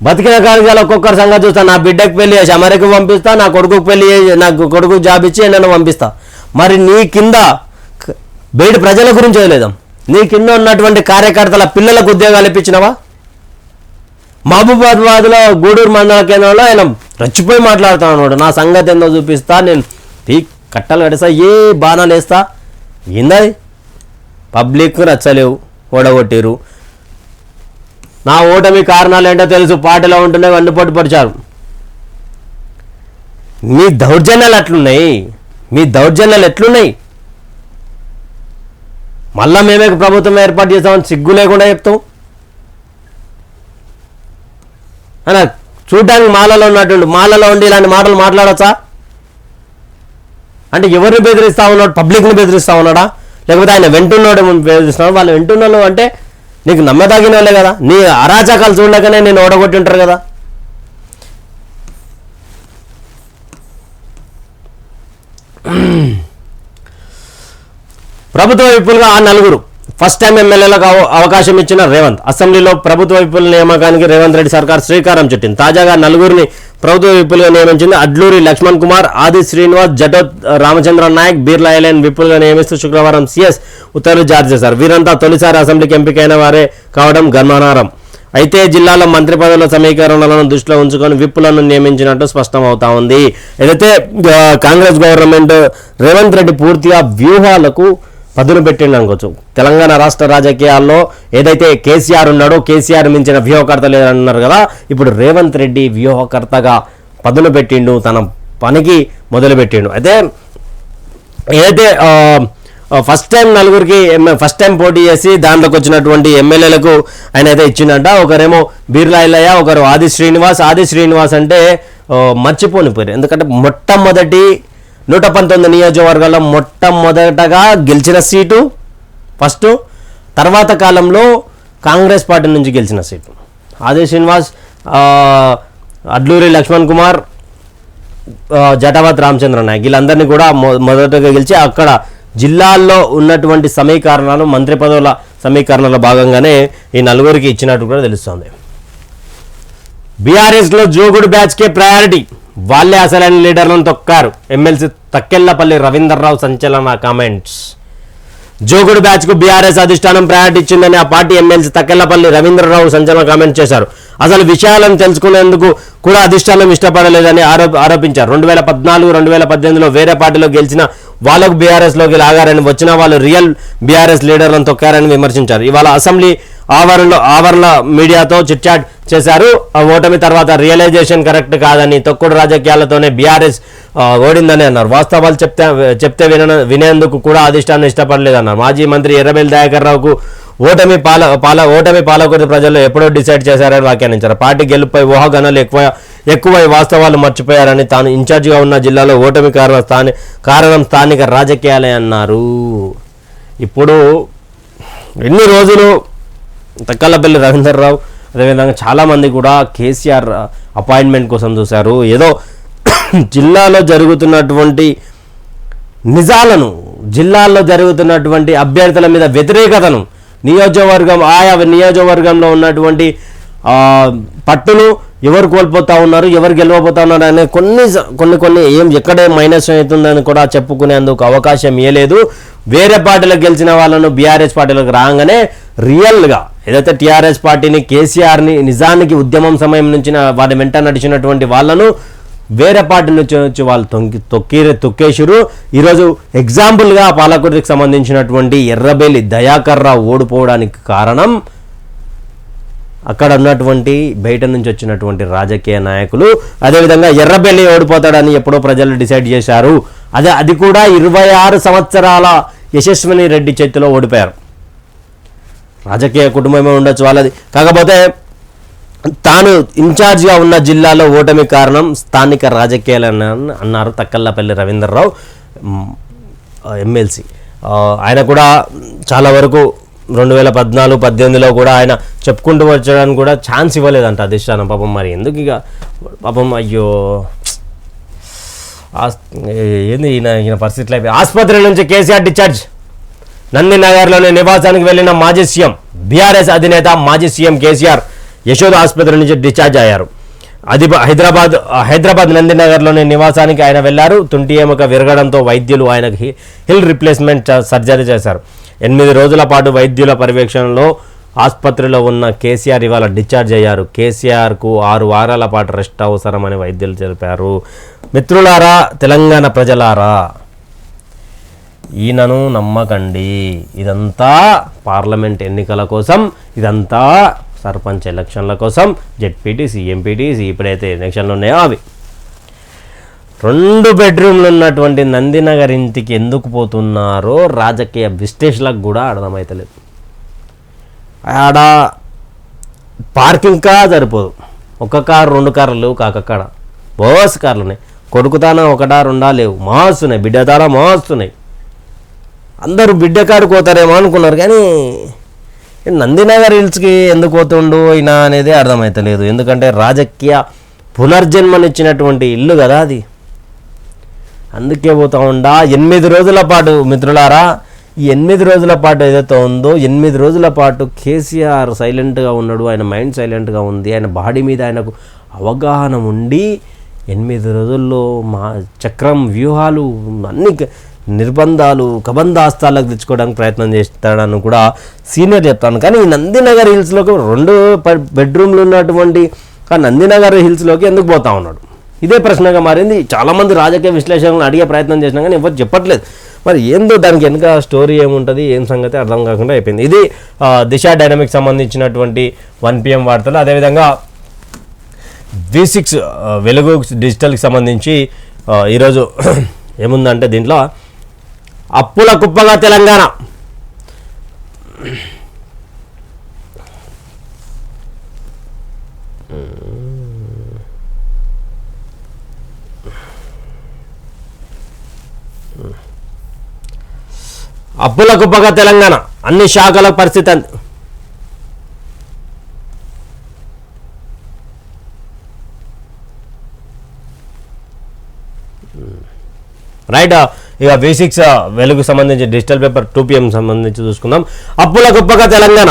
బతికిన కాలంలో ఒక్కొక్కరి సంగతి చూస్తా. నా బిడ్డకు పెళ్లి చేసి అమెరికా పంపిస్తా, నా కొడుకు జాబ్ ఇచ్చి నన్ను పంపిస్తా. మరి నీ కింద బయట ప్రజల గురించి వదిలేదాం. నీ కింద ఉన్నటువంటి కార్యకర్తల పిల్లలకు ఉద్యోగాలు ఇప్పించినవా? మహబూబాబాద్లో గూడూరు మండల కేంద్రంలో ఆయన రచ్చిపోయి మాట్లాడుతా ఉన్నాడు. నా సంగతి ఏందో చూపిస్తా, నేను కట్టలు కట్టేస్తా, ఏ బాణాలు వేస్తా. ఏందది? పబ్లిక్ నచ్చలేవు, ఓడగొట్టిరు. నా ఓటమి కారణాలు ఏంటో తెలుసు. పార్టీలో ఉంటుండే వన్నుపోటు పొడిచారు. మీ దౌర్జన్యాలు ఎట్లున్నాయి? మళ్ళా మేమే ప్రభుత్వం ఏర్పాటు చేస్తామని సిగ్గు లేకుండా చెప్తాం. అలా చూడ్డానికి మాలలో ఉండి ఇలాంటి మాటలు మాట్లాడచ్చా? అంటే ఎవరిని బెదిరిస్తా ఉన్నాడు? పబ్లిక్ని బెదిరిస్తా ఉన్నాడా? లేకపోతే ఆయన వెంటున్నాడు బెదిరిస్తున్నాడు? వాళ్ళు వెంటున్నాడు అంటే నీకు నమ్మదగిన వాళ్ళే కదా. నీ అరాచకాలు చూడలేకనే నేను ఓడగొట్టి ఉంటారు కదా. ప్రభుత్వ విప్పులుగా ఆ 4 ఫస్ట్ టైం ఎమ్మెల్యేలకు అవకాశం ఇచ్చిన రేవంత్. అసెంబ్లీలో ప్రభుత్వ విప్పుల నియామకానికి రేవంత్ రెడ్డి సర్కార్ శ్రీకారం చుట్టింది. తాజాగా 4 ప్రభుత్వ విప్పులుగా నియమించింది. అడ్లూరి లక్ష్మణ్ కుమార్, ఆది శ్రీనివాస్, జటోత్ రామచంద్ర నాయక్, బీర్లా ఐలైన్ విప్పులుగా నియమిస్తూ శుక్రవారం సీఎస్ ఉత్తర్వులు జారీ చేశారు. వీరంతా తొలిసారి అసెంబ్లీకి ఎంపికైన వారే కావడం గమనార్హం. అయితే జిల్లాలో మంత్రి పదవుల సమీకరణలను దృష్టిలో ఉంచుకొని విప్పులను నియమించినట్టు స్పష్టం అవుతా ఉంది. ఏదైతే కాంగ్రెస్ గవర్నమెంట్ రేవంత్ రెడ్డి పూర్తిగా వ్యూహాలకు పదును పెట్టిండు అనుకోవచ్చు. తెలంగాణ రాష్ట్ర రాజకీయాల్లో ఏదైతే కేసీఆర్ ఉన్నాడో, కేసీఆర్ మించిన వ్యూహకర్త లేదన్నారు కదా. ఇప్పుడు రేవంత్ రెడ్డి వ్యూహకర్తగా పదును పెట్టిండు, తన పనికి మొదలుపెట్టిండు. అయితే ఏదైతే ఫస్ట్ టైం 4 ఫస్ట్ టైం పోటీ చేసి దాంట్లోకి వచ్చినటువంటి ఎమ్మెల్యేలకు ఆయన అయితే ఇచ్చిందంట. ఒకరేమో బీర్లా ఐలయ్య, ఒకరు ఆది శ్రీనివాస్ అంటే మర్చిపోని పేరు. ఎందుకంటే మొట్టమొదటి 119 నియోజకవర్గాల్లో మొట్టమొదటగా గెలిచిన సీటు ఫస్ట్, తర్వాత కాలంలో కాంగ్రెస్ పార్టీ నుంచి గెలిచిన సీటు. ఆది శ్రీనివాస్, అడ్లూరి లక్ష్మణ్ కుమార్, జటావత్ రామచంద్ర నాయక్ వీళ్ళందరినీ కూడా మొదటగా గెలిచి అక్కడ జిల్లాల్లో ఉన్నటువంటి సమీకరణాలు, మంత్రి పదవుల సమీకరణలో భాగంగానే ఈ 4 ఇచ్చినట్టు కూడా తెలుస్తోంది. బీఆర్ఎస్లో జోగుడు బ్యాచ్కే ప్రయారిటీ, వాళ్ళే అసలైన లీడర్లను తొక్కారు. ఎమ్మెల్సీ తక్కెళ్లపల్లి రవీందర్రావు సంచలన కామెంట్స్. జోగుడు బ్యాచ్కు బీఆర్ఎస్ అధిష్టానం ప్రయారిటీ ఇచ్చిందని ఆ పార్టీ ఎమ్మెల్సీ తక్కెళ్లపల్లి రవీంద్రరావు సంచలన కామెంట్ చేశారు. అసలు విషయాలను తెలుసుకునేందుకు కూడా అధిష్టానం ఇష్టపడలేదని ఆరోపించారు. 2014-2018లో వేరే పార్టీలో గెలిచిన వాళ్ళకు బీఆర్ఎస్లోకి లాగారని, వచ్చిన వాళ్ళు రియల్ బీఆర్ఎస్ లీడర్లను తొక్కారని విమర్శించారు. ఇవాళ అసెంబ్లీ ఆవరణ మీడియాతో చిట్చాట్ చేశారు. ఓటమి తర్వాత రియలైజేషన్ కరెక్ట్ కాదని, తొక్కుడు రాజకీయాలతోనే బీఆర్ఎస్ ఓడిందని అన్నారు. వాస్తవాలు చెప్తే వినేందుకు కూడా అధిష్టానం ఇష్టపడలేదన్నారు. మాజీ మంత్రి ఎర్రబెల్లి దయాకర్ రావుకు ఓటమి పాలకుర్తి ప్రజలు ఎప్పుడో డిసైడ్ చేశారని వ్యాఖ్యానించారు. పార్టీ గెలుపుపై ఊహాగానాలు ఎక్కువై వాస్తవాలు మర్చిపోయారని, తాను ఇన్ఛార్జిగా ఉన్న జిల్లాలో ఓటమి కారణం స్థానిక రాజకీయాలే అన్నారు. ఇప్పుడు ఎన్ని రోజులు తక్కలపల్లి రవీందర్రావు అదేవిధంగా చాలామంది కూడా కేసీఆర్ అపాయింట్మెంట్ కోసం చూశారు. ఏదో జిల్లాలో జరుగుతున్నటువంటి నిజాలను, జిల్లాల్లో జరుగుతున్నటువంటి అభ్యర్థుల మీద వ్యతిరేకతను, ఆయా నియోజకవర్గంలో ఉన్నటువంటి పట్టును ఎవరు కోల్పోతా ఉన్నారు, ఎవరు గెలవబోతా ఉన్నారు అనే కొన్ని ఎక్కడే మైనస్ అవుతుందని కూడా చెప్పుకునేందుకు అవకాశం ఇవ్వలేదు. వేరే పార్టీలకు గెలిచిన వాళ్ళను బీఆర్ఎస్ పార్టీలకు రాగానే రియల్గా ఏదైతే టీఆర్ఎస్ పార్టీని, కేసీఆర్ని నిజానికి ఉద్యమం సమయం నుంచి వారి వెంట నడిచినటువంటి వాళ్ళను వేరే పార్టీ నుంచి వచ్చి వాళ్ళు తొక్కేసిరు. ఈరోజు ఎగ్జాంపుల్గా పాలకుర్తికి సంబంధించినటువంటి ఎర్రబెల్లి దయాకర్ రావు ఓడిపోవడానికి కారణం అక్కడ ఉన్నటువంటి బయట నుంచి వచ్చినటువంటి రాజకీయ నాయకులు, అదేవిధంగా ఎర్రబెల్లి ఓడిపోతాడని ఎప్పుడో ప్రజలు డిసైడ్ చేశారు. అది కూడా 26 సంవత్సరాల యశస్విని రెడ్డి చేతిలో ఓడిపోయారు. రాజకీయ కుటుంబమే ఉండొచ్చు వాళ్ళది, కాకపోతే తాను ఇన్ఛార్జ్గా ఉన్న జిల్లాలో ఓటమి కారణం స్థానిక రాజకీయాలు అన్నారు తక్కల్లపల్లి రవీంద్రరావు ఎమ్మెల్సీ. ఆయన కూడా చాలా వరకు 2014-18లో కూడా ఆయన చెప్పుకుంటూ వచ్చడానికి కూడా ఛాన్స్ ఇవ్వలేదంట అధిష్టానం. పాపం మరి ఎందుకు ఇక పాపం అయ్యో ఏంది ఈయన పరిస్థితులు అయిపోయి. ఆసుపత్రి నుంచి కేసీఆర్ డిశ్చార్జ్. నందినగర్లోని నివాసానికి వెళ్లిన మాజీ సీఎం బీఆర్ఎస్ అధినేత మాజీ సీఎం కేసీఆర్ యశోద ఆసుపత్రి నుంచి డిశ్చార్జ్ అయ్యారు. హైదరాబాద్ నందినగర్లోని నివాసానికి ఆయన వెళ్లారు. తుంటి ఎముక విరగడంతో వైద్యులు ఆయనకు హిల్ రిప్లేస్మెంట్ సర్జరీ చేశారు. 8 రోజుల పాటు వైద్యుల పర్యవేక్షణలో ఆసుపత్రిలో ఉన్న కేసీఆర్ ఇవాళ డిశ్చార్జ్ అయ్యారు. కేసీఆర్కు 6 వారాల పాటు రెస్ట్ అవసరమని వైద్యులు తెలిపారు. మిత్రులారా, తెలంగాణ ప్రజలారా, ఈయనను నమ్మకండి. ఇదంతా పార్లమెంట్ ఎన్నికల కోసం, ఇదంతా సర్పంచ్ ఎలక్షన్ల కోసం, జెడ్పీటీసీ, ఎంపీటీసీ ఇప్పుడైతే ఎలక్షన్లు ఉన్నాయో అవి. 2 బెడ్రూమ్లు ఉన్నటువంటి నందినగర్ ఇంటికి ఎందుకు పోతున్నారో రాజకీయ విశ్లేషకులకు కూడా అర్థమవుతలేదు. ఆడ పార్కింగ్ కా సరిపోదు, 1 కారు 2 కార్లు లేవు, కాకక్కడ బోస్ కార్లు ఉన్నాయి. కొడుకుతాన 1-2 లేవు, మోస్తున్నాయి. బిడ్డతాన మోస్తున్నాయి. అందరూ బిడ్డ కాడికి పోతారేమో అనుకున్నారు, కానీ నందినగర్ హిల్స్కి ఎందుకు పోతుండు అయినా అనేది అర్థమవుతలేదు. ఎందుకంటే రాజకీయ పునర్జన్మనిచ్చినటువంటి ఇల్లు కదా అది, అందుకే పోతా ఉండా. 8 రోజుల పాటు మిత్రులారా, ఈ 8 రోజుల పాటు ఏదైతే ఉందో 8 రోజుల పాటు కేసీఆర్ సైలెంట్గా ఉన్నాడు. ఆయన మైండ్ సైలెంట్గా ఉంది. ఆయన బాడీ మీద ఆయనకు అవగాహన ఉండి 8 రోజుల్లో చక్రం వ్యూహాలు అన్ని నిర్బంధాలు కబంధాస్తాలకు తెచ్చుకోవడానికి ప్రయత్నం చేస్తాడని కూడా సీనియర్ చెప్తాను. కానీ ఈ నందినగర్ హిల్స్లోకి 2 బెడ్రూమ్లు ఉన్నటువంటి నందినగర్ హిల్స్లోకి ఎందుకు పోతా ఉన్నాడు, ఇదే ప్రశ్నగా మారింది. చాలామంది రాజకీయ విశ్లేషకులను అడిగే ప్రయత్నం చేసినా కానీ ఎవరు చెప్పట్లేదు. మరి ఏందో దానికి వెనుక స్టోరీ ఏముంటుంది, ఏం సంగతి అర్థం కాకుండా అయిపోయింది. ఇది దిశ డైనమిక్ సంబంధించినటువంటి 1 PM వార్తలు. అదేవిధంగా V6 వెలుగు డిజిటల్కి సంబంధించి ఈరోజు ఏముందంటే దీంట్లో అప్పుల కుప్పగా తెలంగాణ. అప్పుల కుప్పగా తెలంగాణ, అన్ని శాఖల పరిస్థితి రైట్. ఇక V6 వెలుగు సంబంధించి డిజిటల్ పేపర్ 2 PM సంబంధించి చూసుకుందాం. అప్పుల కుప్పగా తెలంగాణ,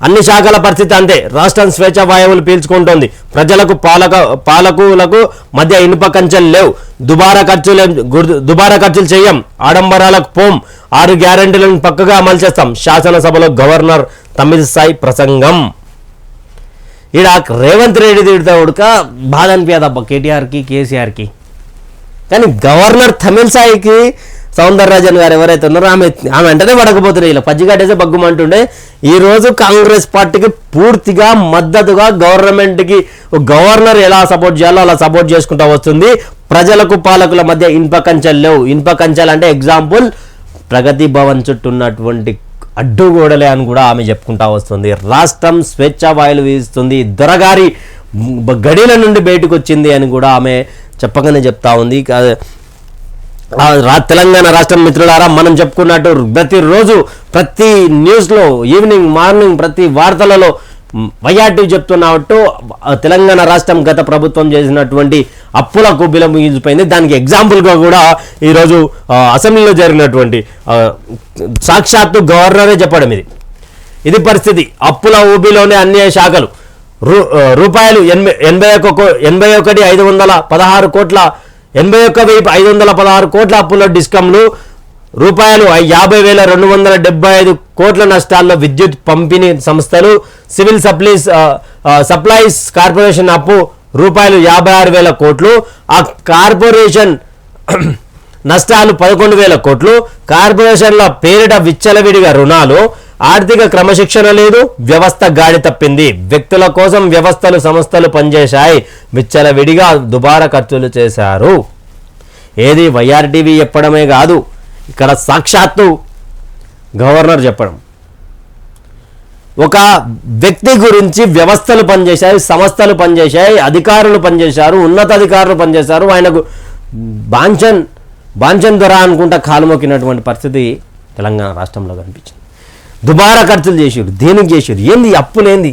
అన్ని శాఖల పరిస్థితి అంతే. రాష్ట్రం స్వేచ్ఛ వాయువులు పీల్చుకుంటోంది. ప్రజలకు పాలకులకు మధ్య ఇనుప కంచెలు లేవు. దుబారా ఖర్చులు చేయం, ఆడంబరాలకు పోం, 6 గ్యారెంటీలను పక్కగా అమలు చేస్తాం. శాసనసభలో గవర్నర్ తమిళిసై ప్రసంగం. ఈడ రేవంత్ రెడ్డి తిడతా ఉడక బాధ అనిపించదబ్బా కేటీఆర్కి కేసీఆర్కి. కానీ గవర్నర్ తమిళిసైకి సౌందరరాజన్ గారు ఎవరైతే ఉన్నారో ఆమె వెంటనే పడకపోతున్నాయి. ఇలా పచ్చిగట్టేసే బగ్గుమంటుండే. ఈరోజు కాంగ్రెస్ పార్టీకి పూర్తిగా మద్దతుగా గవర్నమెంట్కి గవర్నర్ ఎలా సపోర్ట్ చేయాలో అలా సపోర్ట్ చేసుకుంటూ వస్తుంది. ప్రజలకు పాలకుల మధ్య ఇనుప కంచెలు లేవు. ఇనుప కంచెలు అంటే ఎగ్జాంపుల్ ప్రగతి భవన్ చుట్టూ ఉన్నటువంటి అడ్డుగోడలే అని కూడా ఆమె చెప్పుకుంటా వస్తుంది. రాష్ట్రం స్వేచ్ఛ వాయులు వీస్తుంది, దొరగారి గడిల నుండి బయటకు వచ్చింది అని కూడా ఆమె చెప్పగానే చెప్తా ఉంది. తెలంగాణ రాష్ట్రం మిత్రులారా, మనం చెప్పుకున్నట్టు ప్రతిరోజు ప్రతి న్యూస్లో ఈవినింగ్ మార్నింగ్ ప్రతి వార్తలలో వైఆర్టీ చెప్తున్నట్టు తెలంగాణ రాష్ట్రం గత ప్రభుత్వం చేసినటువంటి అప్పుల కుబ్బిల ముగిసిపోయింది. దానికి ఎగ్జాంపుల్గా కూడా ఈరోజు అసెంబ్లీలో జరిగినటువంటి సాక్షాత్తు గవర్నరే చెప్పడం ఇది పరిస్థితి. అప్పుల ఊబిలోనే అన్ని శాఖలు రూపాయలు 81,516 కోట్ల 81,516 కోట్ల అప్పుల డిస్కంలు, రూపాయలు 50,275 కోట్ల నష్టాల్లో విద్యుత్ పంపిణీ సంస్థలు, సివిల్ సప్లైస్ కార్పొరేషన్ అప్పు రూపాయలు 56,000 కోట్లు, ఆ కార్పొరేషన్ నష్టాలు 11,000 కోట్లు, కార్పొరేషన్ల పేరిట విచ్చలవిడిగా రుణాలు ఆర్థిక క్రమశిక్షణ లేదు, వ్యవస్థ గాడి తప్పింది. వ్యక్తుల కోసం వ్యవస్థలు సంస్థలు పనిచేశాయి, విచ్చలవిడిగా దుబారా ఖర్చులు చేశారు. ఏది వైఆర్టీవీ చెప్పడమే కాదు, ఇక్కడ సాక్షాత్తు గవర్నర్ చెప్పడం. ఒక వ్యక్తి గురించి వ్యవస్థలు పనిచేశాయి, సంస్థలు పనిచేశాయి, అధికారులు పనిచేశారు, ఉన్నతాధికారులు పనిచేశారు. ఆయనకు బాంఛన్ దొర అనుకుంటా కాలు మొక్కినటువంటి పరిస్థితి తెలంగాణ రాష్ట్రంలో కనిపించింది. దుబారా ఖర్చులు చేసారు. దేనికి చేసారు? ఏంది అప్పులేంది?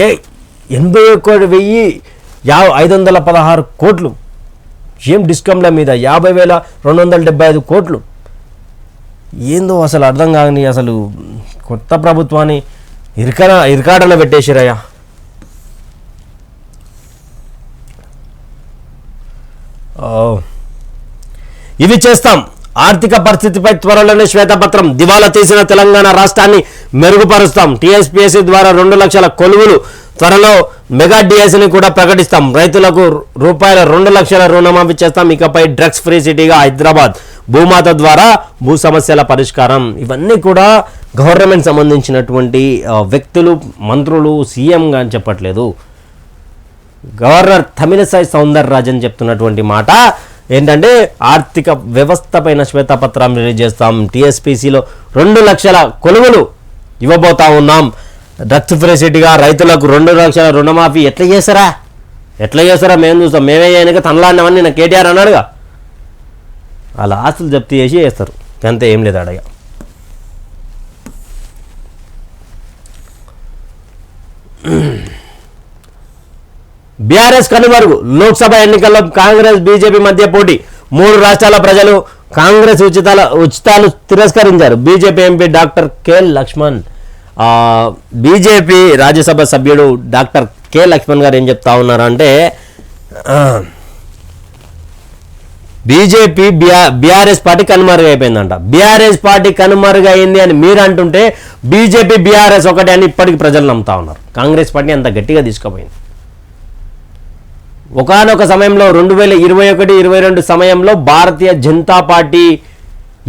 81,516 కోట్లు. ఏం డిస్కమ్ల మీద 50,275 కోట్లు. ఏందో అసలు అర్థం కాని అసలు కొత్త ప్రభుత్వాన్ని ఇరకాటలో పెట్టేసిరయ్యా. ఇవి చేస్తాం. ఆర్థిక పరిస్థితిపై త్వరలోనే శ్వేతపత్రం. దివాలా తీసిన తెలంగాణ రాష్ట్రాన్ని మెరుగుపరుస్తాం. టీఎస్పీఎస్సీ ద్వారా 2 లక్షల కొలువులు. త్వరలో మెగా డిఎస్ని కూడా ప్రకటిస్తాం. రైతులకు ₹2 లక్షల రుణమాఫీ చేస్తాం. ఇకపై డ్రగ్స్ ఫ్రీ సిటీగా హైదరాబాద్. భూమాత ద్వారా భూ సమస్యల పరిష్కారం. ఇవన్నీ కూడా గవర్నమెంట్ సంబంధించినటువంటి వ్యక్తులు, మంత్రులు, సీఎంగా అని చెప్పట్లేదు. గవర్నర్ తమిళసై సౌందరరాజన్ చెప్తున్నటువంటి మాట ఏంటంటే ఆర్థిక వ్యవస్థ పైన శ్వేతపత్రం రిలీజ్ చేస్తాం. టీఎస్పీసీలో 2 లక్షల కొలువులు ఇవ్వబోతా ఉన్నాం. డ్రగ్స్ ఫ్రీ సిటీగా రైతులకు 2 లక్షల రుణమాఫీ. ఎట్లా చేస్తారా మేము చూస్తాం. మేమే చేయక తనలాడినవన్నీ నా కేటీఆర్ అన్నాడుగా. వాళ్ళ ఆస్తులు జప్తు చేసి వేస్తారు, అంతే, ఏం లేదు అడగ. బీఆర్ఎస్ కనుమరుగు. లోక్సభ ఎన్నికల్లో కాంగ్రెస్ బీజేపీ మధ్య పోటీ. 3 రాష్ట్రాల ప్రజలు కాంగ్రెస్ ఉచితాలు తిరస్కరించారు. BJP MP doctor K Lakshman, BJP Rajya Sabha సభ్యుడు డాక్టర్ కె లక్ష్మణ్ గారు ఏం చెప్తా ఉన్నారంటే బీజేపీ బీఆర్ఎస్ పార్టీ కనుమరుగైపోయిందంట. బీఆర్ఎస్ పార్టీ కనుమరుగైంది అని మీరు అంటుంటే బీజేపీ బీఆర్ఎస్ ఒకటి అని ఇప్పటికి ప్రజలు నమ్ముతా ఉన్నారు. కాంగ్రెస్ పార్టీ అంత గట్టిగా తీసుకుపోయింది. ఒకానొక సమయంలో 2021-22 సమయంలో భారతీయ జనతా పార్టీ,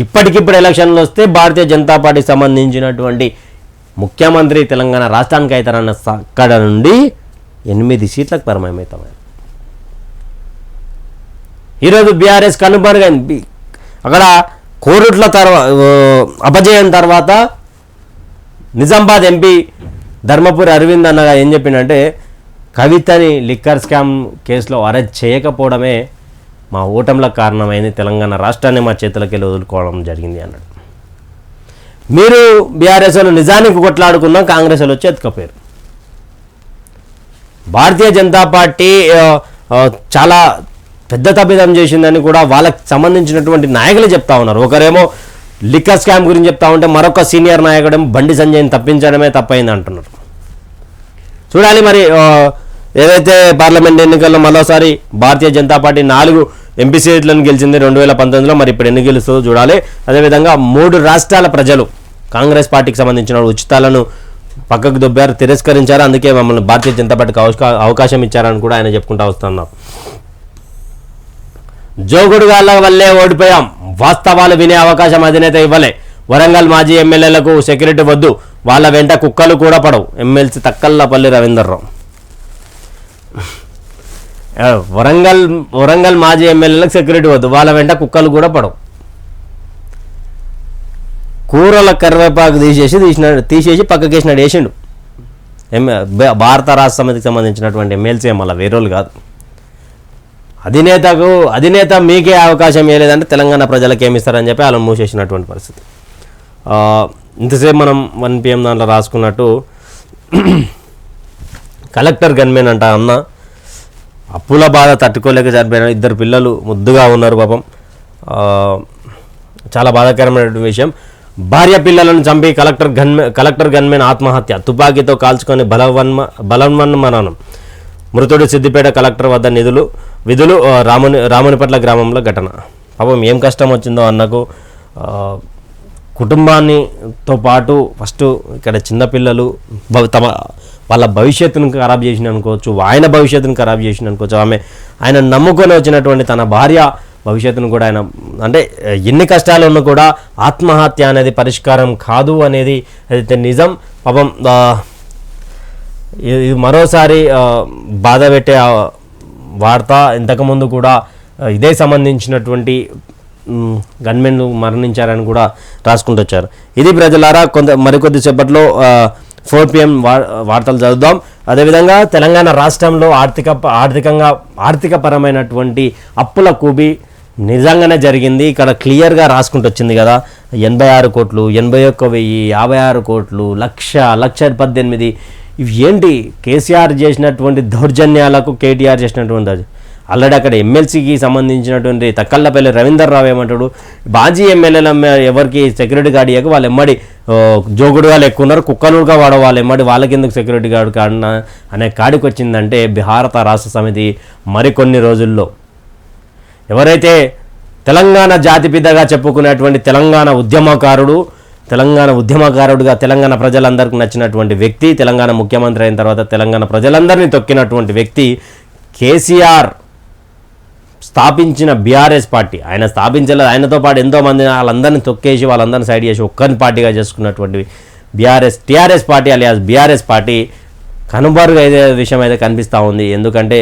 ఇప్పటికిప్పుడు ఎలక్షన్లు వస్తే భారతీయ జనతా పార్టీకి సంబంధించినటువంటి ముఖ్యమంత్రి తెలంగాణ రాష్ట్రానికి అవుతారన్న అక్కడ నుండి 8 సీట్లకు పరిమితమైంది. ఈరోజు బీఆర్ఎస్ కనుమరుగైంది. అక్కడ కోరుట్ల అపజయం తర్వాత నిజామాబాద్ ఎంపీ ధర్మపురి అరవింద్ అన్నగా ఏం చెప్పిందంటే కవితని లిక్కర్ స్కామ్ కేసులో అరెస్ట్ చేయకపోవడమే మా ఓటంలకు కారణమైంది. తెలంగాణ రాష్ట్రాన్ని మా చేతులకి వెళ్ళి వదులుకోవడం జరిగింది అన్నాడు. మీరు బీఆర్ఎస్ వాళ్ళు నిజానికి కొట్లాడుకున్నా కాంగ్రెస్ వాళ్ళు వచ్చి ఎత్తుకపోయారు. భారతీయ జనతా పార్టీ చాలా పెద్ద తప్పిదం చేసిందని కూడా వాళ్ళకి సంబంధించినటువంటి నాయకులు చెప్తా ఉన్నారు. ఒకరేమో లిక్కర్ స్కామ్ గురించి చెప్తా ఉంటే మరొక సీనియర్ నాయకుడేమో బండి సంజయ్ని తప్పించడమే తప్పైంది అంటున్నారు. చూడాలి మరి ఏదైతే పార్లమెంట్ ఎన్నికల్లో మరోసారి భారతీయ జనతా పార్టీ 4 ఎంపీ సీట్లను గెలిచింది 2019లో. మరి ఇప్పుడు ఎన్ని గెలుస్తుందో చూడాలి. అదేవిధంగా 3 రాష్ట్రాల ప్రజలు కాంగ్రెస్ పార్టీకి సంబంధించిన ఉచితాలను పక్కకు దొబ్బారు, తిరస్కరించారు. అందుకే మమ్మల్ని భారతీయ జనతా పార్టీకి అవకాశం ఇచ్చారని కూడా ఆయన చెప్పుకుంటూ వస్తున్నారు. జోగుడుగాళ్ళ వల్లే ఓడిపోయాం, వాస్తవాలు వినే అవకాశం అధినేత ఇవ్వలే. వరంగల్ మాజీ ఎమ్మెల్యేలకు సెక్యూరిటీ వద్దు, వాళ్ళ వెంట కుక్కలు కూడా పడవు. ఎమ్మెల్సీ తక్కల్లపల్లి రవీందర్రావు. వరంగల్ మాజీ ఎమ్మెల్యేలకు సెక్యూరిటీ వద్దు, వాళ్ళ వెంట కుక్కలు కూడా పడవు. కూరల కరివేపాకు తీసేసి పక్కకేసినాడు, వేసిండు. భారత రాష్ట్ర సమితికి సంబంధించినటువంటి ఎమ్మెల్సీ మళ్ళీ వేరేళ్ళు కాదు. అధినేత మీకే అవకాశం ఇవ్వలేదంటే తెలంగాణ ప్రజలకు ఏమిస్తారని చెప్పి వాళ్ళని మూసేసినటువంటి పరిస్థితి. ఇంతసేపు మనం 1 PM దాంట్లో రాసుకున్నట్టు కలెక్టర్ గన్మెన్ అంట అన్న అప్పుల బాధ తట్టుకోలేక చనిపోయిన 2 పిల్లలు ముద్దుగా ఉన్నారు పాపం. చాలా బాధాకరమైనటువంటి విషయం. భార్య పిల్లలను చంపి కలెక్టర్ గన్మెన్ ఆత్మహత్య. తుపాకీతో కాల్చుకొని బలవన్మరణం. మృతుడు సిద్దిపేట కలెక్టర్ వద్ద విధులు రామునిపట్ల గ్రామంలో ఘటన. పాపం ఏం కష్టం వచ్చిందో అన్నకు. కుటుంబాన్నితో పాటు ఫస్ట్ ఇక్కడ చిన్నపిల్లలు వాళ్ళ భవిష్యత్తును ఖరాబ్ చేసిన అనుకోవచ్చు, ఆయన భవిష్యత్తును ఖరాబ్ చేసిన అనుకోవచ్చు. ఆయన నమ్ముకొని వచ్చినటువంటి తన భార్య భవిష్యత్తును కూడా ఆయన అంటే ఎన్ని కష్టాలు ఉన్నా కూడా ఆత్మహత్య అనేది పరిష్కారం కాదు అనేది అయితే నిజం. పాపం ఇది మరోసారి బాధ పెట్టే వార్త. ఇంతకుముందు కూడా ఇదే సంబంధించినటువంటి గన్మెన్లు మరణించారని కూడా రాసుకుంటూ వచ్చారు. ఇది ప్రజలారా మరికొద్ది సేపట్లో 4 PM వార్తలు చదువుదాం. అదేవిధంగా తెలంగాణ రాష్ట్రంలో ఆర్థికపరమైనటువంటి అప్పుల కూబి నిజంగానే జరిగింది. ఇక్కడ క్లియర్గా రాసుకుంటూ వచ్చింది కదా, 86 కోట్లు, 81,000, 56 కోట్లు, 1,18,000. ఇవి ఏంటి? కేసీఆర్ చేసినటువంటి దౌర్జన్యాలకు కేటీఆర్ చేసినటువంటి ఆల్రెడీ అక్కడ ఎమ్మెల్సీకి సంబంధించినటువంటి తక్కళ్ళపల్లి రవీందర్ రావు ఏమంటాడు, బాజీ ఎమ్మెల్యేల ఎవరికి సెక్యూరిటీ గార్డ్ ఇవ్వక వాళ్ళు ఎమ్మడి జోగుడుగా ఎక్కున్నారు, కుక్కలుగా వాడ వాళ్ళు ఎమ్మడి వాళ్ళకి ఎందుకు సెక్యూరిటీ గార్డ్ అనే కాడికి వచ్చిందంటే భారత రాష్ట్ర సమితి మరికొన్ని రోజుల్లో ఎవరైతే తెలంగాణ జాతిపితగా చెప్పుకునేటువంటి తెలంగాణ ఉద్యమకారుడుగా తెలంగాణ ప్రజలందరికీ నచ్చినటువంటి వ్యక్తి, తెలంగాణ ముఖ్యమంత్రి అయిన తర్వాత తెలంగాణ ప్రజలందరినీ తొక్కినటువంటి వ్యక్తి కేసీఆర్ స్థాపించిన బీఆర్ఎస్ పార్టీ. ఆయన స్థాపించలేదు, ఆయనతో పాటు ఎంతోమంది వాళ్ళందరినీ తొక్కేసి వాళ్ళందరినీ సైడ్ చేసి ఒక్కరిని పార్టీగా చేసుకున్నటువంటి TRS party alias BRS party కనుబరుగు అయ్యే విషయం అయితే కనిపిస్తూ ఉంది. ఎందుకంటే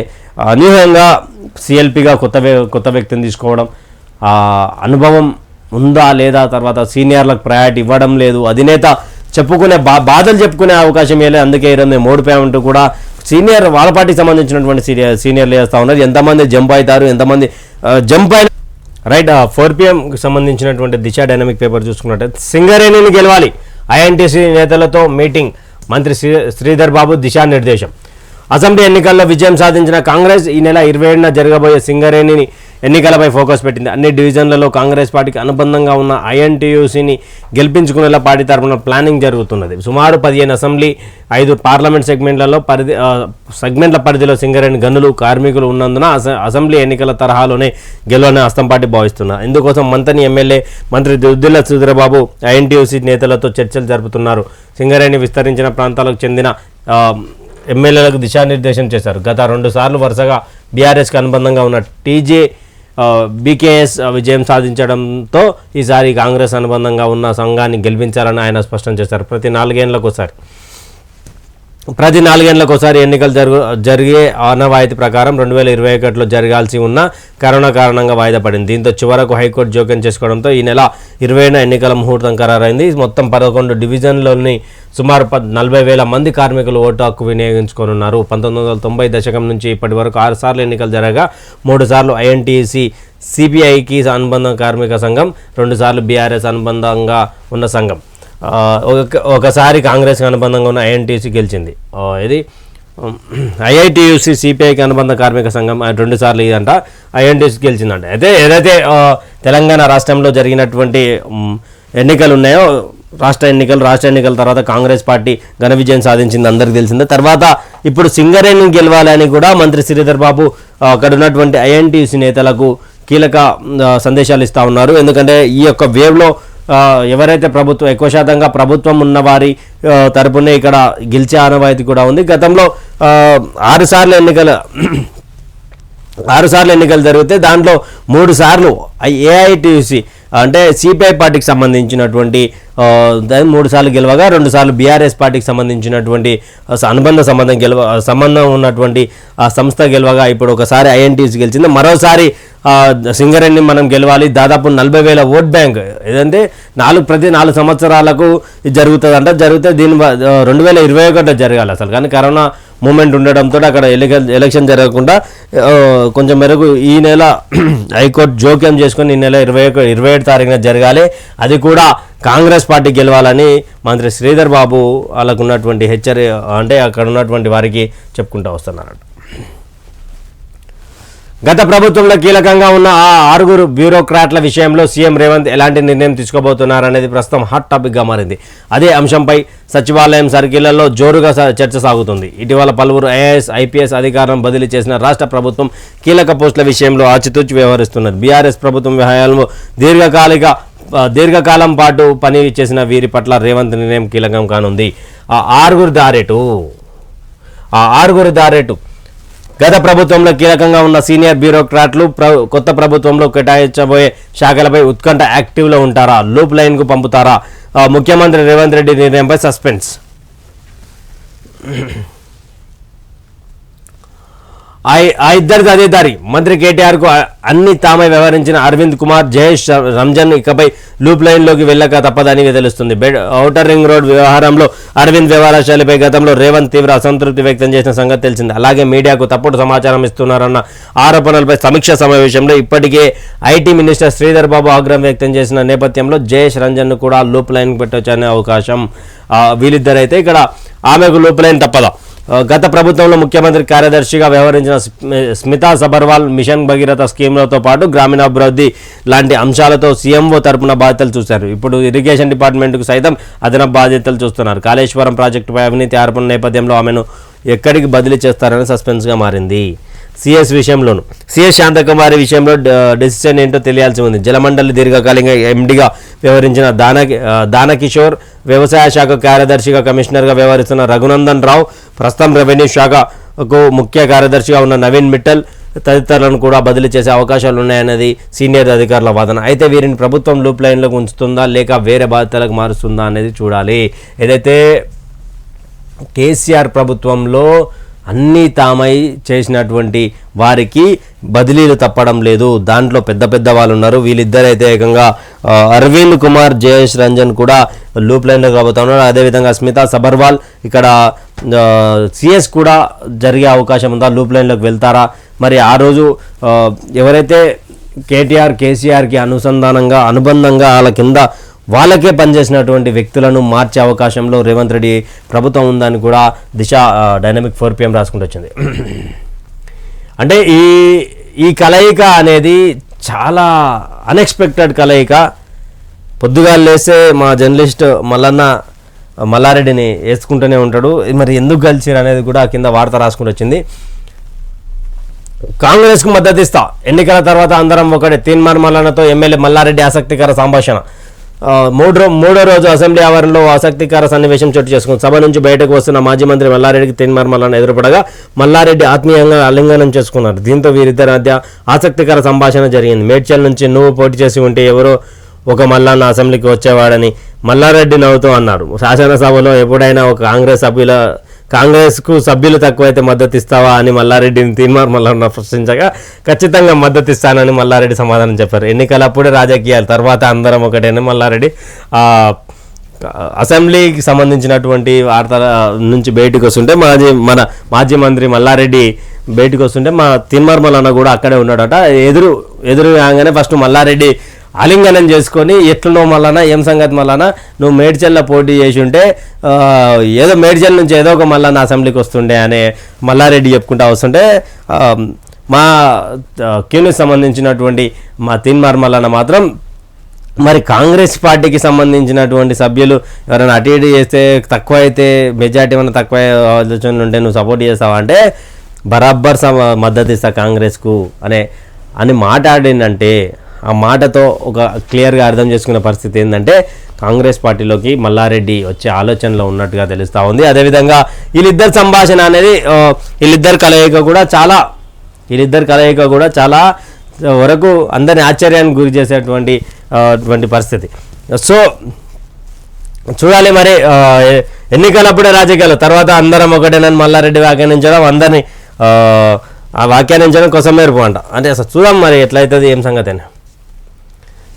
అనూహ్యంగా సిఎల్పిగా కొత్త వ్యక్తిని తీసుకోవడం, అనుభవం ఉందా లేదా, తర్వాత సీనియర్లకు ప్రయారిటీ ఇవ్వడం లేదు, అధినేత చెప్పుకునే బాధలు చెప్పుకునే అవకాశం లేదు. అందుకే ఈరోజు ఓడిపోయామంటూ కూడా సీనియర్ వాళ్ళ పార్టీకి సంబంధించినటువంటి సీనియర్లు చేస్తూ ఉన్నారు. ఎంతమంది జంప్ అవుతారు, ఎంతమంది జంప్ అయిన రైట్. 4 PMకి సంబంధించినటువంటి దిశ డైనమిక్ పేపర్ చూసుకున్నట్లయితే సింగరేణిని గెలవాలి, ఐఎన్టీసీ నేతలతో మీటింగ్, మంత్రి శ్రీధర్ బాబు దిశానిర్దేశం. అసెంబ్లీ ఎన్నికల్లో విజయం సాధించిన కాంగ్రెస్ ఈ నెల 27న జరగబోయే సింగరేణి ఎన్నికలపై ఫోకస్ పెట్టింది. అన్ని డివిజన్లలో కాంగ్రెస్ పార్టీకి అనుబంధంగా ఉన్న ఐఎన్టీయూసీని గెలిపించుకునేలా పార్టీ తరఫున ప్లానింగ్ జరుగుతున్నది. సుమారు 15 అసెంబ్లీ, 5 పార్లమెంట్ సెగ్మెంట్ల పరిధిలో సింగరేణి గనులు, కార్మికులు ఉన్నందున అసెంబ్లీ ఎన్నికల తరహాలోనే గెలవని హస్తం పార్టీ భావిస్తున్నారు. ఇందుకోసం మంత్రి దుద్దిల్ల శ్రీధరబాబు ఐఎన్టీయూసీ నేతలతో చర్చలు జరుపుతున్నారు. సింగరేణి విస్తరించిన ప్రాంతాలకు చెందిన ఎమ్మెల్యేలకు దిశానిర్దేశం చేశారు. గత 2 సార్లు వరుసగా బీఆర్ఎస్కి అనుబంధంగా ఉన్న బీకేఎస్ విజయం సాధించడంతో ఈసారి కాంగ్రెస్ అనుబంధంగా ఉన్న సంఘాన్ని గెలిపించాలని ఆయన స్పష్టం చేశారు. ప్రతి 4 ఏళ్లకోసారి ఎన్నికలు జరిగే ఆనవాయితీ ప్రకారం 2021లో జరగాల్సి ఉన్న కరోనా కారణంగా వాయిదా పడింది. దీంతో చివరకు హైకోర్టు జోక్యం చేసుకోవడంతో ఈ నెల 20న ఎన్నికల ముహూర్తం ఖరారైంది. మొత్తం 11 డివిజన్లోని సుమారు 40,000 మంది కార్మికులు ఓటు హక్కు వినియోగించుకోనున్నారు. 1990 దశకం నుంచి ఇప్పటి వరకు 6 సార్లు ఎన్నికలు జరగగా 3 సార్లు ఐఎన్టీసీ సిపిఐకి అనుబంధ కార్మిక సంఘం, 2 సార్లు బీఆర్ఎస్ అనుబంధంగా ఉన్న సంఘం, ఒకసారి కాంగ్రెస్కి అనుబంధంగా ఉన్న ఐఎన్టీయూసీ గెలిచింది. ఇది ఐఐటియూసీ సిపిఐకి అనుబంధ కార్మిక సంఘం 2 సార్లు ఇదంట ఐఎన్టీయూసీ గెలిచిందంట. అయితే ఏదైతే తెలంగాణ రాష్ట్రంలో జరిగినటువంటి ఎన్నికలు ఉన్నాయో, రాష్ట్ర ఎన్నికల తర్వాత కాంగ్రెస్ పార్టీ ఘన విజయం సాధించింది, అందరికీ తెలిసిందే. తర్వాత ఇప్పుడు సింగరేణిని గెలవాలని కూడా మంత్రి శ్రీధర్ బాబు అక్కడ ఉన్నటువంటి ఐఎన్టీయూసీ నేతలకు కీలక సందేశాలు ఇస్తూ ఉన్నారు. ఎందుకంటే ఈ యొక్క వేవ్లో ఎవరైతే ఎక్కువ శాతంగా ప్రభుత్వం ఉన్నవారి తరపునే ఇక్కడ గెలిచే ఆనవాయితీ కూడా ఉంది. గతంలో 6 సార్లు ఎన్నికలు జరిగితే దాంట్లో 3 సార్లు ఏఐటీయూసీ అంటే సిపిఐ పార్టీకి సంబంధించినటువంటి 3 సార్లు గెలవగా 2 సార్లు బీఆర్ఎస్ పార్టీకి సంబంధించినటువంటి సంబంధం ఉన్నటువంటి ఆ సంస్థ గెలవగా ఇప్పుడు ఒకసారి ఐఎన్టీసీ గెలిచింది. మరోసారి సింగరేణిని మనం గెలవాలి. దాదాపు 40,000 ఓట్ బ్యాంక్ ఏదంటే ప్రతి 4 సంవత్సరాలకు జరుగుతుందంట. జరిగితే దీని 2021 జరగాలి అసలు, కానీ కరోనా మూమెంట్ ఉండడంతో అక్కడ ఎలక్షన్ జరగకుండా కొంచెం మేరకు ఈ నెల హైకోర్టు జోక్యం చేసుకొని ఈ నెల 27 తారీఖున జరగాలి. అది కూడా కాంగ్రెస్ పార్టీ గెలవాలని మంత్రి శ్రీధర్ బాబు వాళ్ళకు ఉన్నటువంటి అంటే అక్కడ ఉన్నటువంటి వారికి చెప్పుకుంటూ వస్తున్నారట. గత ప్రభుత్వంలో కీలకంగా ఉన్న ఆ 6 బ్యూరోక్రాట్ల విషయంలో సీఎం రేవంత్ ఎలాంటి నిర్ణయం తీసుకోబోతున్నారనేది ప్రస్తుతం హాట్ టాపిక్గా మారింది. అదే అంశంపై సచివాలయం సర్కిళ్లలో జోరుగా చర్చ సాగుతుంది. ఇటీవల పలువురు ఐఏఎస్, ఐపీఎస్ అధికారులను బదిలీ చేసిన రాష్ట్ర ప్రభుత్వం కీలక పోస్టుల విషయంలో ఆచితూచి వ్యవహరిస్తున్నది. బీఆర్ఎస్ ప్రభుత్వం హయాంలో దీర్ఘకాలం పాటు పని చేసిన వీరి పట్ల రేవంత్ నిర్ణయం కీలకం కానుంది. ఆ ఆరుగురు దారేటు గత ప్రభుత్వంలో కీలకంగా ఉన్న సీనియర్ బ్యూరోక్రాట్లు కొత్త ప్రభుత్వంలో కేటాయించబోయే శాఖలపై ఉత్కంఠ యాక్టివ్లో ఉంటారా, లూప్ లైన్కు పంపుతారా? ముఖ్యమంత్రి రేవంత్ రెడ్డి నిర్ణయంపై సస్పెన్స్. ఆ ఇద్దరిది అదే దారి. మంత్రి కేటీఆర్కు అన్ని తామే వ్యవహరించిన అరవింద్ కుమార్, జయేష్ రంజన్ ఇకపై లూప్ లైన్లోకి వెళ్ళక తప్పదని తెలుస్తుంది. ఔటర్ రింగ్ రోడ్ వ్యవహారంలో అరవింద్ వ్యవహార శైలిపై గతంలో రేవంత్ తీవ్ర అసంతృప్తి వ్యక్తం చేసిన సంగతి తెలిసింది. అలాగే మీడియాకు తప్పుడు సమాచారం ఇస్తున్నారన్న ఆరోపణలపై సమీక్ష సమావేశంలో ఇప్పటికే ఐటీ మినిస్టర్ శ్రీధర్ బాబు ఆగ్రహం వ్యక్తం చేసిన నేపథ్యంలో జయేష్ రంజన్ను కూడా లూప్ లైన్ పెట్టొచ్చనే అవకాశం. వీళ్ళిద్దరైతే ఇక్కడ ఆమెకు లూప్ లైన్ తప్పదా? గత ప్రభుత్వంలో ముఖ్యమంత్రి కార్యదర్శిగా వ్యవహరించిన స్మితా సబర్వాల్ మిషన్ భగీరథ స్కీమ్లతో పాటు గ్రామీణాభివృద్ధి లాంటి అంశాలతో సీఎంఓ తరపున బాధ్యతలు చూశారు. ఇప్పుడు ఇరిగేషన్ డిపార్ట్మెంట్కు సైతం అదనపు బాధ్యతలు చూస్తున్నారు. కాళేశ్వరం ప్రాజెక్టుపై అవినీతి ఆరోపణ నేపథ్యంలో ఆమెను ఎక్కడికి బదిలీ చేస్తారని సస్పెన్స్గా మారింది. సిఎస్ విషయంలోను సిఎస్ శాంతకుమారి విషయంలో డెసిషన్ ఏంటో తెలియాల్సి ఉంది. జలమండలి దీర్ఘకాలిక ఎండిగా వ్యవహరించిన దానకిషోర్, వ్యవసాయ శాఖ కార్యదర్శిగా కమిషనర్గా వ్యవహరిస్తున్న రఘునందన్ రావు, ప్రస్తుతం రెవెన్యూ శాఖకు ముఖ్య కార్యదర్శిగా ఉన్న నవీన్ మిట్టల్ తదితరులను కూడా బదిలీ చేసే అవకాశాలు ఉన్నాయన్నది సీనియర్ అధికారుల వాదన. అయితే వీరిని ప్రభుత్వం లూప్ లైన్లోకి ఉంచుతుందా లేక వేరే బాధ్యతలకు మారుస్తుందా అనేది చూడాలి. ఏదైతే కేసీఆర్ ప్రభుత్వంలో అన్నీ తామై చేసినటువంటి వారికి బదిలీలు తప్పడం లేదు. దాంట్లో పెద్ద పెద్ద వాళ్ళు ఉన్నారు. వీళ్ళిద్దరైతే ఏకంగా అరవింద్ కుమార్, జయేష్ రంజన్ కూడా లూప్ లైన్లోకి రాబోతున్నారు. అదేవిధంగా స్మితా సబర్వాల్ ఇక్కడ సిఎస్ కూడా జరిగే అవకాశం ఉందా? లూప్ లైన్లోకి వెళ్తారా? మరి ఆ రోజు ఎవరైతే కేసీఆర్కి అనుబంధంగా వాళ్ళ కింద వాళ్ళకే పనిచేసినటువంటి వ్యక్తులను మార్చే అవకాశంలో రేవంత్ రెడ్డి ప్రభుత్వం ఉందని కూడా దిశ డైనమిక్ 4PM రాసుకుంటూ వచ్చింది. అంటే ఈ కలయిక అనేది చాలా అన్ఎక్స్పెక్టెడ్ కలయిక. పొద్దుగా లేస్తే మా జర్నలిస్ట్ మల్లారెడ్డిని వేసుకుంటూనే ఉంటాడు. మరి ఎందుకు కలిసిరు అనేది కూడా కింద వార్త రాసుకుంటూ వచ్చింది. కాంగ్రెస్కు మద్దతు ఇస్తా, ఎన్నికల తర్వాత అందరం ఒకటే, తీన్మార్ మల్లన్నతో ఎమ్మెల్యే మల్లారెడ్డి ఆసక్తికర సంభాషణ. మూడో రోజు అసెంబ్లీ ఆవరణలో ఆసక్తికర సన్నివేశం చోటు చేసుకుంది. సభ నుంచి బయటకు వస్తున్న మాజీ మంత్రి మల్లారెడ్డికి తీన్మార్ మల్లన్న ఎదురుపడగా మల్లారెడ్డి ఆత్మీయంగా ఆలింగనం చేసుకున్నారు. దీంతో వీరిద్దరి మధ్య ఆసక్తికర సంభాషణ జరిగింది. మేడ్చల్ నుంచి నువ్వు పోటీ చేసి ఉంటే ఎవరో ఒక మల్లన్న అసెంబ్లీకి వచ్చేవాడని మల్లారెడ్డి నవ్వుతూ అన్నాడు. శాసనసభలో ఎప్పుడైనా ఒక కాంగ్రెస్కు సభ్యులు తక్కువైతే మద్దతు ఇస్తావా అని మల్లారెడ్డిని తీన్మార్ మల్లన్న ప్రశ్నించగా ఖచ్చితంగా మద్దతు ఇస్తానని మల్లారెడ్డి సమాధానం చెప్పారు. ఎన్నికలప్పుడే రాజకీయాలు, తర్వాత అందరం ఒకటేనే మల్లారెడ్డి అసెంబ్లీకి సంబంధించినటువంటి వార్తల నుంచి బయటకు వస్తుంటే మాజీ మంత్రి మల్లారెడ్డి బయటకు వస్తుంటే మా తీన్మార్ మల్లన్న కూడా అక్కడే ఉన్నాడట. ఎదురు కాగానే ఫస్ట్ మల్లారెడ్డి ఆలింగనం చేసుకొని ఎట్లనో మల్లన్న ఏం సంగతి మల్లన్న, నువ్వు మేడ్చల్లో పోటీ చేసి ఉంటే ఏదో మేడ్చల్ నుంచి ఏదో ఒక మల్లన్న అసెంబ్లీకి వస్తుండే అనే మల్లారెడ్డి చెప్పుకుంటూ వస్తుంటే మా క్యూనికి సంబంధించినటువంటి మా తీన్మార్ మల్లన్న మాత్రం మరి కాంగ్రెస్ పార్టీకి సంబంధించినటువంటి సభ్యులు ఎవరైనా అటు ఇటు చేస్తే తక్కువ అయితే, మెజార్టీ ఏమైనా తక్కువ ఆలోచనలు ఉంటే నువ్వు సపోర్ట్ చేస్తావా అంటే బరాబర్ మద్దతు ఇస్తా కాంగ్రెస్కు అని మాట్లాడిందంటే ఆ మాటతో ఒక క్లియర్గా అర్థం చేసుకున్న పరిస్థితి ఏంటంటే కాంగ్రెస్ పార్టీలోకి మల్లారెడ్డి వచ్చే ఆలోచనలో ఉన్నట్టుగా తెలుస్తూ ఉంది. అదేవిధంగా వీళ్ళిద్దరి సంభాషణ అనేది వీళ్ళిద్దరి కలయిక కూడా చాలా వరకు అందరిని ఆశ్చర్యానికి గురి చేసేటువంటి పరిస్థితి. సో చూడాలి మరి ఎన్నికలప్పుడే రాజకీయాలు, తర్వాత అందరం ఒకటేనని మల్లారెడ్డి వ్యాఖ్యానించడం, అందరినీ ఆ వ్యాఖ్యానించడం కోసం మేరకు అంట. అంటే అసలు చూద్దాం మరి ఎట్లయితుంది, ఏం సంగతి అని.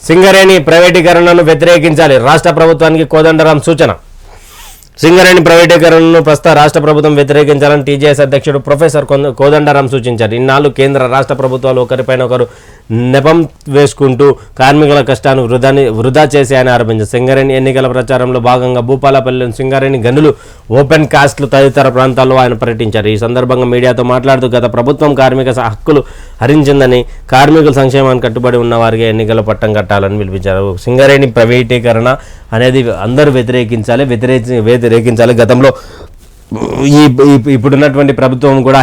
సింగరేణి ప్రైవేటీకరణను వ్యతిరేకించాలి, రాష్ట్ర ప్రభుత్వానికి కోదండరాం సూచన. సింగరేణి ప్రైవేటీకరణను ప్రస్తుత రాష్ట్ర ప్రభుత్వం వ్యతిరేకించాలని టీజేఎస్ అధ్యక్షుడు ప్రొఫెసర్ కోదండరాం సూచించారు. ఇన్నాళ్ళు కేంద్ర రాష్ట్ర ప్రభుత్వాలు ఒకరిపైన ఒకరు నెపం వేసుకుంటూ కార్మికుల కష్టాన్ని వృధా చేసి ఆయన ఆరోపించారు. సింగరేణి ఎన్నికల ప్రచారంలో భాగంగా భూపాలపల్లిలోని సింగరేణి గనులు, ఓపెన్ కాస్ట్లు తదితర ప్రాంతాల్లో ఆయన పర్యటించారు. ఈ సందర్భంగా మీడియాతో మాట్లాడుతూ గత ప్రభుత్వం కార్మిక హక్కులు హరించిందని, కార్మికుల సంక్షేమానికి కట్టుబడి ఉన్న వారికి ఎన్నికల పట్టం కట్టాలని పిలిపించారు. సింగరేణి ప్రైవేటీకరణ అనేది అందరూ వ్యతిరేకించాలి. గతంలో ఇప్పుడున్నటువంటి ప్రభుత్వం కూడా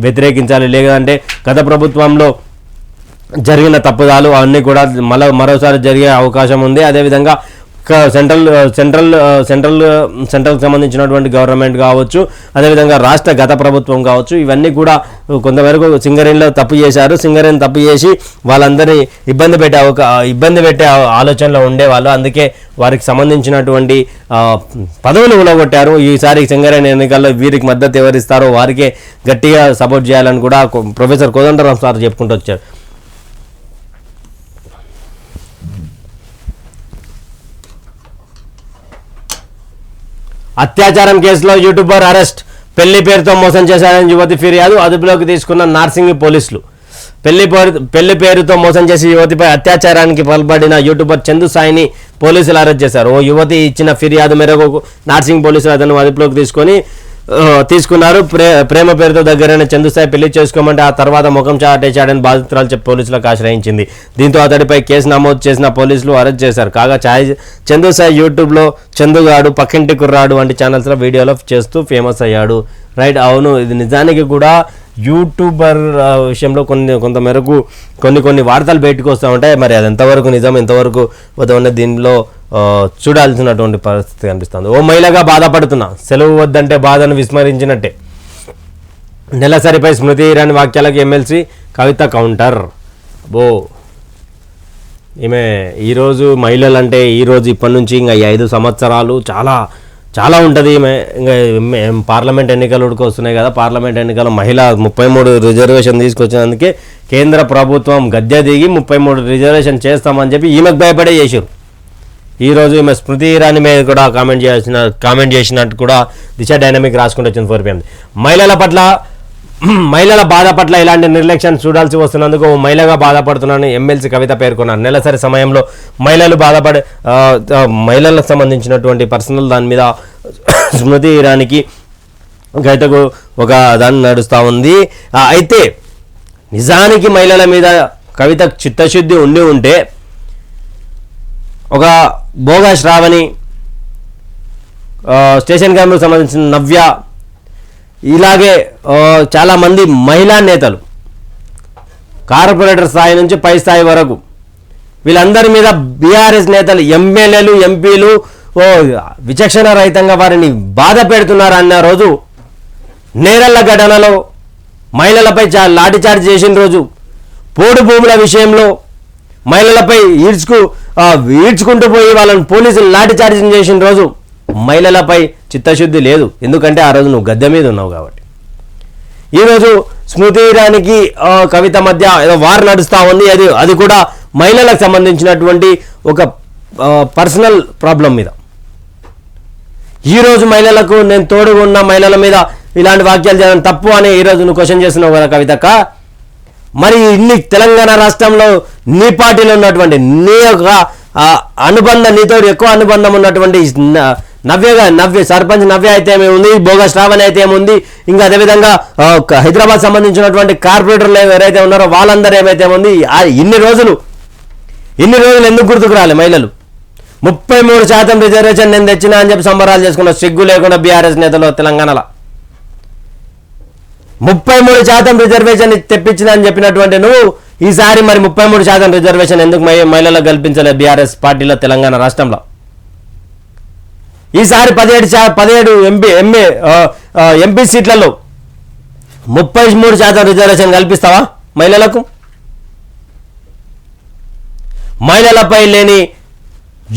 వ్యతిరేకించాలి. లేదంటే గత ప్రభుత్వంలో జరిగిన తప్పుదాలు అవన్నీ కూడా మరోసారి జరిగే అవకాశం ఉంది. అదేవిధంగా సెంట్రల్కి సంబంధించినటువంటి గవర్నమెంట్ కావచ్చు, అదేవిధంగా రాష్ట్ర గత ప్రభుత్వం కావచ్చు, ఇవన్నీ కూడా కొంతవరకు సింగరేణిలో తప్పు చేశారు. సింగరేణి తప్పు చేసి వాళ్ళందరినీ ఇబ్బంది పెట్టే ఆలోచనలో ఉండేవాళ్ళు. అందుకే వారికి సంబంధించినటువంటి పదవులు ఉలగొట్టారు. ఈసారి సింగరేణి ఎన్నికల్లో వీరికి మద్దతు ఎవరిస్తారో వారికే గట్టిగా సపోర్ట్ చేయాలని కూడా ప్రొఫెసర్ కోదండరాం సార్ చెప్పుకుంటూ వచ్చారు. అత్యాచారం కేసులో యూట్యూబర్ అరెస్ట్. పెళ్లి పేరుతో మోసం చేశారని యువతి ఫిర్యాదు. అదుపులోకి తీసుకున్న నార్సింగి పోలీసులు. పెళ్లి పేరుతో మోసం చేసి యువతిపై అత్యాచారానికి పాల్పడిన యూట్యూబర్ చందు సాయిని పోలీసులు అరెస్ట్ చేశారు. ఓ యువతి ఇచ్చిన ఫిర్యాదు మేరకు నార్సింగ్ పోలీసులు అతను అదుపులోకి తీసుకున్నారు. ప్రేమ పేరుతో దగ్గరైన చందుసాయి పెళ్లి చేసుకోమంటే ఆ తర్వాత ముఖం చాటేశాడని బాధితురాలు చెప్పి పోలీసులకు ఆశ్రయించింది. దీంతో అతడిపై కేసు నమోదు చేసిన పోలీసులు అరెస్ట్ చేశారు. కాగా చందుసాయి యూట్యూబ్లో చందుగాడు, పక్కింటి కుర్రాడు వంటి ఛానల్స్లో వీడియోలో చేస్తూ ఫేమస్ అయ్యాడు. రైట్, అవును, ఇది నిజానికి కూడా యూట్యూబర్ విషయంలో కొంతమేరకు కొన్ని వార్తలు బయటకు వస్తూ ఉంటాయి. మరి అది ఎంతవరకు నిజం, ఎంతవరకు వద్ద దీనిలో చూడాల్సినటువంటి పరిస్థితి కనిపిస్తుంది. ఓ మహిళగా బాధపడుతున్నా, సెలవు వద్దంటే బాధను విస్మరించినట్టే. నెలసరిపై స్మృతి ఇరానీ వాక్యాలకు ఎమ్మెల్సీ కవిత కౌంటర్. ఈమె ఈరోజు మహిళలు అంటే ఈరోజు ఇప్పటి నుంచి ఇంకా 5 సంవత్సరాలు చాలా ఉంటుంది. ఇంకా పార్లమెంట్ ఎన్నికలు వస్తున్నాయి కదా, పార్లమెంట్ ఎన్నికలు మహిళ 33 రిజర్వేషన్ తీసుకొచ్చినందుకే కేంద్ర ప్రభుత్వం గద్దె దిగి 33 రిజర్వేషన్ చేస్తామని చెప్పి ఈమెకు భయపడే చేశారు. ఈరోజు ఈమె స్మృతి ఇరానీ మీద కూడా కామెంట్ చేసినట్టు కూడా దిశ డైనమిక్ రాసుకుంటూ వచ్చింది 4 PM. మహిళల బాధ పట్ల ఇలాంటి నిర్లక్ష్యాన్ని చూడాల్సి వస్తున్నందుకు మహిళగా బాధపడుతున్నానని ఎమ్మెల్సీ కవిత పేర్కొన్నారు. నెలసరి సమయంలో మహిళలకు సంబంధించినటువంటి పర్సనల్ దాని మీద స్మృతి ఇరానీకి కవితకు ఒక దాన్ని నడుస్తూ ఉంది. అయితే నిజానికి మహిళల మీద కవితకు చిత్తశుద్ధి ఉంటే ఒక భోగా శ్రావణి, స్టేషన్ క్యాంపుకు సంబంధించిన నవ్య, ఇలాగే చాలామంది మహిళా నేతలు కార్పొరేటర్ స్థాయి నుంచి పై స్థాయి వరకు వీళ్ళందరి మీద బీఆర్ఎస్ నేతలు, ఎమ్మెల్యేలు, ఎంపీలు విచక్షణ రహితంగా వారిని బాధ పెడుతున్నారు అన్న రోజు, నేరళ్ల ఘటనలో మహిళలపై లాఠీచార్జ్ చేసిన రోజు, పోడు భూముల విషయంలో మహిళలపై ఈడ్చుకుంటూ పోయి వాళ్ళని పోలీసులు లాఠీచార్జింగ్ చేసిన రోజు మహిళలపై చిత్తశుద్ధి లేదు. ఎందుకంటే ఆ రోజు నువ్వు గద్దె మీద ఉన్నావు కాబట్టి. ఈరోజు స్మృతి ఇరానీకి కవిత మధ్య ఏదో వార్ నడుస్తూ ఉంది. అది కూడా మహిళలకు సంబంధించినటువంటి ఒక పర్సనల్ ప్రాబ్లం మీద. ఈరోజు మహిళలకు నేను తోడుగా ఉన్న మహిళల మీద ఇలాంటి వాక్యాలు చేయడం తప్పు అని ఈరోజు నువ్వు క్వశ్చన్ చేస్తున్నావు కదా కవితక్క. మరి ఇన్ని తెలంగాణ రాష్ట్రంలో నీ పార్టీలో ఉన్నటువంటి నీ యొక్క నీతో ఎక్కువ అనుబంధం ఉన్నటువంటి నవ్య సర్పంచ్ నవ్య అయితే ఏముంది, భోగా శ్రావణి అయితే ఏముంది, ఇంకా అదేవిధంగా హైదరాబాద్ సంబంధించినటువంటి కార్పొరేటర్లు ఎవరైతే ఉన్నారో వాళ్ళందరూ ఏమైతే ఉంది, ఇన్ని రోజులు ఎందుకు గుర్తుకు రాలే మహిళలు? 33% రిజర్వేషన్ నేను తెచ్చినా అని చెప్పి సంబరాలు చేసుకున్న సిగ్గు లేకుండా బీఆర్ఎస్ నేతలు తెలంగాణలో 33% రిజర్వేషన్ తెప్పించిందని చెప్పినటువంటి నువ్వు ఈసారి మరి 33% రిజర్వేషన్ ఎందుకు మహిళలకు కల్పించలేదు బీఆర్ఎస్ పార్టీలో తెలంగాణ రాష్ట్రంలో? ఈసారి 17 ఎంపీ సీట్లలో 33% రిజర్వేషన్ కల్పిస్తావా మహిళలకు? మహిళలపై లేని,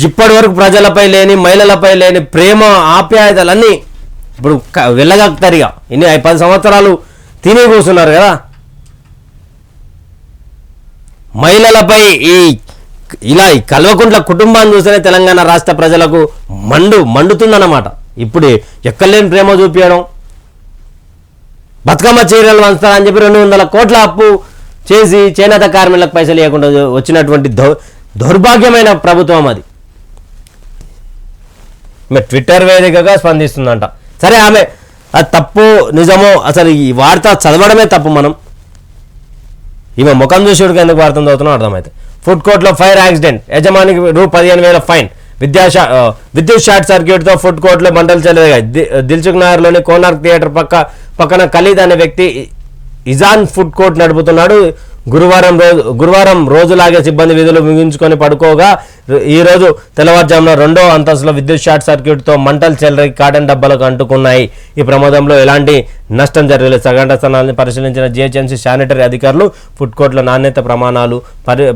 ఇప్పటి వరకు ప్రజలపై లేని, మహిళలపై లేని ప్రేమ ఆప్యాయతలన్నీ ఇప్పుడు వెళ్ళగలుగుతారుగా. 10 సంవత్సరాలు తిని కూర్చున్నారు కదా. మహిళలపై ఇలా కల్వకుంట్ల కుటుంబాన్ని చూస్తేనే తెలంగాణ రాష్ట్ర ప్రజలకు మండుతుందన్నమాట. ఇప్పుడు ఎక్కలేని ప్రేమ చూపించడం, బతుకమ్మ చీరలు వంచుతారని చెప్పి 200 కోట్ల అప్పు చేసి చేనేత కార్మికులకు పైసలు ఇవ్వకుండా వచ్చినటువంటి దౌర్భాగ్యమైన ప్రభుత్వం అది. ట్విట్టర్ వేదికగా స్పందిస్తుందంట. సరే, ఆమె అది తప్పు నిజమో అసలు ఈ వార్త చదవడమే తప్పు. మనం ఈమె ముఖం చూసేవాడికి ఎందుకు వార్త చదువుతున్నాం అర్థమైతే. ఫుడ్ కోర్టులో ఫైర్ యాక్సిడెంట్, యజమానికి రూ15,000 ఫైన్. విద్యుత్ షార్ట్ సర్క్యూట్తో ఫుడ్ కోర్టులో మంటలు చెలరేగాయి. దిల్సుఖ్ నగర్లోని కోనార్క్ థియేటర్ పక్కన ఖలీద్ అనే వ్యక్తి ఇజాన్ ఫుడ్ కోర్ట్ నడుపుతున్నాడు. గురువారం రోజులాగే సిబ్బంది విధులు ముగించుకొని పడుకోగా ఈరోజు తెల్లవారుజామున 2వ అంతస్తులో విద్యుత్ షార్ట్ సర్క్యూట్తో మంటలు చెలరేగి కాటన్ డబ్బాలకు అంటుకున్నాయి. ఈ ప్రమాదంలో ఎలాంటి నష్టం జరగలేదు. సంఘటన స్థలాన్ని పరిశీలించిన జిహెచ్ఎంసీ శానిటరీ అధికారులు ఫుడ్ కోర్టుల నాణ్యత ప్రమాణాలు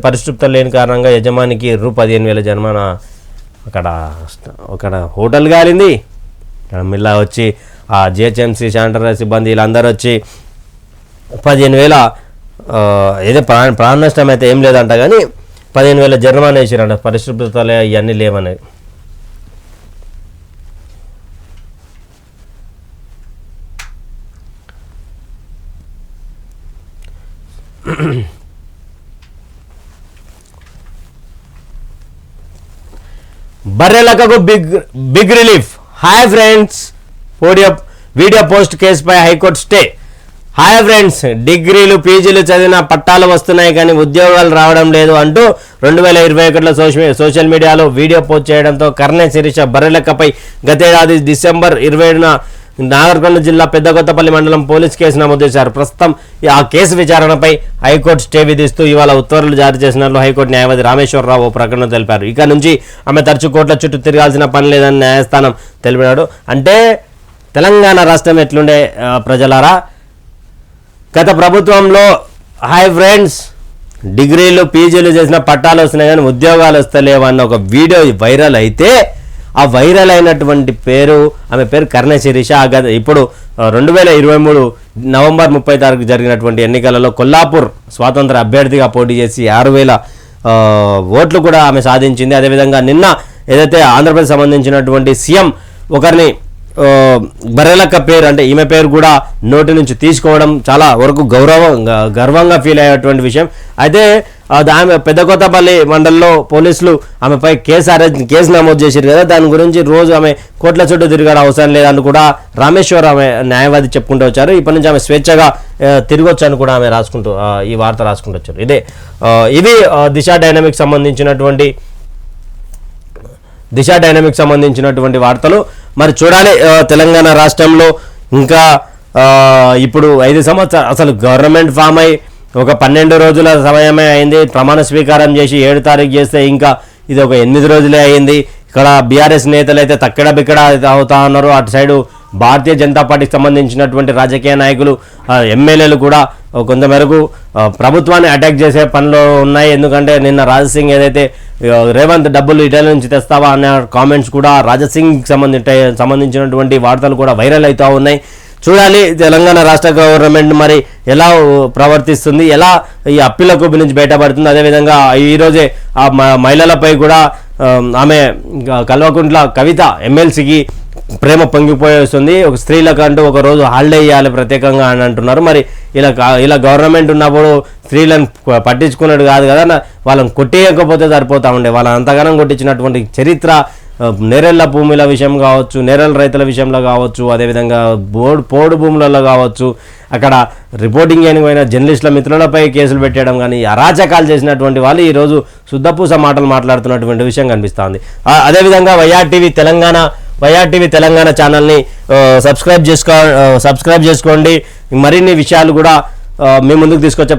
పరిశుభ్రత లేని కారణంగా యజమానికి రూ. 15,000 జరిమానా. అక్కడ హోటల్ గారింది. మిల్లా వచ్చి ఆ జిహెచ్ఎంసీ శానిటరీ సిబ్బంది వీళ్ళందరూ వచ్చి 15,000 ఏదో ప్రాణ నష్టం అయితే ఏం లేదంట, కానీ 15,000 జరిమానా వేసిరంట. పరిశుభ్రతలే ఇవన్నీ లేవని. బర్రెలకకు big relief. Hi friends, video post కేసుపై హైకోర్టు స్టే. హాయ్ ఫ్రెండ్స్, డిగ్రీలు పీజీలు చదివిన పట్టాలు వస్తున్నాయి కానీ ఉద్యోగాలు రావడం లేదు అంటూ 2021లో సోషల్ మీడియాలో వీడియో పోస్ట్ చేయడంతో కర్నె శిరీష బర్రెలక్కపై గతేడాది డిసెంబర్ 27న నాగర్కర్నూలు జిల్లా పెద్దకొత్తపల్లి మండలం పోలీస్ కేసు నమోదు చేశారు. ప్రస్తుతం ఆ కేసు విచారణపై హైకోర్టు స్టే విధిస్తూ ఇవాళ ఉత్తర్వులు జారీ చేసినట్లు హైకోర్టు న్యాయవాది రామేశ్వరరావు ప్రకటన తెలిపారు. ఇక నుంచి ఆమె తరచు కోర్టుల చుట్టూ తిరగాల్సిన పని లేదని న్యాయస్థానం తెలిపాడు. అంటే తెలంగాణ రాష్ట్రం ఎట్లుండే ప్రజలారా, గత ప్రభుత్వంలో హాయ్ ఫ్రెండ్స్ డిగ్రీలు పీజీలు చేసిన పట్టాలు వస్తున్నాయి కానీ ఉద్యోగాలు వస్తలేవు అన్న ఒక వీడియో వైరల్ అయితే, ఆ వైరల్ అయినటువంటి ఆమె పేరు కర్నె శిరీష. ఇప్పుడు 2023 నవంబర్ 30 తారీఖు జరిగినటువంటి ఎన్నికలలో కొల్లాపూర్ స్వాతంత్ర అభ్యర్థిగా పోటీ చేసి 6,000 ఓట్లు కూడా ఆమె సాధించింది. అదేవిధంగా నిన్న ఏదైతే ఆంధ్రప్రదేశ్ సంబంధించినటువంటి సీఎం ఒకరిని బర్రెలక్క పేరు, అంటే ఈమె పేరు కూడా నోటి నుంచి తీసుకోవడం చాలా వరకు గర్వంగా ఫీల్ అయ్యేటువంటి విషయం. అయితే ఆమె పెద్దకొత్తపల్లి మండలంలో పోలీసులు ఆమెపై కేసు నమోదు చేశారు కదా, దాని గురించి రోజు ఆమె కోట్ల చుట్టూ తిరగడం అవసరం లేదని కూడా రామేశ్వర్ ఆమె న్యాయవాది చెప్పుకుంటూ వచ్చారు. ఇప్పటి నుంచి ఆమె స్వేచ్ఛగా తిరగొచ్చు అని కూడా ఆమె ఈ వార్త రాసుకుంటూ వచ్చారు. ఇది దిశ డైనమిక్ సంబంధించినటువంటి వార్తలు. మరి చూడాలి తెలంగాణ రాష్ట్రంలో ఇంకా ఇప్పుడు 5 సంవత్సరాలు అసలు గవర్నమెంట్ ఫామ్ అయి ఒక 12 రోజుల సమయమే అయింది. ప్రమాణ స్వీకారం చేసి 7 తారీఖు చేస్తే ఇంకా ఇది ఒక 8 రోజులే అయింది. ఇక్కడ బీఆర్ఎస్ నేతలు అయితే తక్కడ బిక్కడ అవుతా ఉన్నారు. అటు సైడు భారతీయ జనతా పార్టీకి సంబంధించినటువంటి రాజకీయ నాయకులు, ఎమ్మెల్యేలు కూడా కొంతమేరకు ప్రభుత్వాన్ని అటాక్ చేసే పనిలో ఉన్నాయి. ఎందుకంటే నిన్న రాజసింగ్ ఏదైతే రేవంత్ డబ్బులు ఇటలీ నుంచి తెస్తావా అనే కామెంట్స్ కూడా రాజసింగ్ సంబంధించినటువంటి వార్తలు కూడా వైరల్ అవుతూ ఉన్నాయి. చూడాలి తెలంగాణ రాష్ట్ర గవర్నమెంట్ మరి ఎలా ప్రవర్తిస్తుంది, ఎలా ఈ అప్పీల కూపి నుంచి బయటపడుతుంది. అదేవిధంగా ఈరోజే ఆ మహిళలపై కూడా ఆమె కల్వకుంట్ల కవిత ఎమ్మెల్సీకి ప్రేమ పొంగిపోయేస్తుంది. ఒక స్త్రీలకు అంటూ ఒక రోజు హాలిడే ఇవ్వాలి ప్రత్యేకంగా అని అంటున్నారు. మరి ఇలా గవర్నమెంట్ ఉన్నప్పుడు స్త్రీలను పట్టించుకున్నట్టు కాదు కదా, వాళ్ళని కొట్టేయకపోతే సరిపోతా ఉండే. వాళ్ళని అంతగానం కొట్టించినటువంటి చరిత్ర నేరెళ్ల భూముల విషయం కావచ్చు, నేరెళ్ల రైతుల విషయంలో కావచ్చు, అదేవిధంగా పోడు భూములలో కావచ్చు, అక్కడ రిపోర్టింగ్ చేయడానికి పోయిన జర్నలిస్టుల మిత్రులపై కేసులు పెట్టడం కానీ అరాచకాలు చేసినటువంటి వాళ్ళు ఈరోజు శుద్ధపూస మాటలు మాట్లాడుతున్నటువంటి విషయం కనిపిస్తోంది. అదేవిధంగా వైఆర్టీవీ తెలంగాణ ఛానల్ని సబ్స్క్రైబ్ చేసుకోండి. మరిన్ని విషయాలు కూడా మీ ముందుకు తీసుకొచ్చే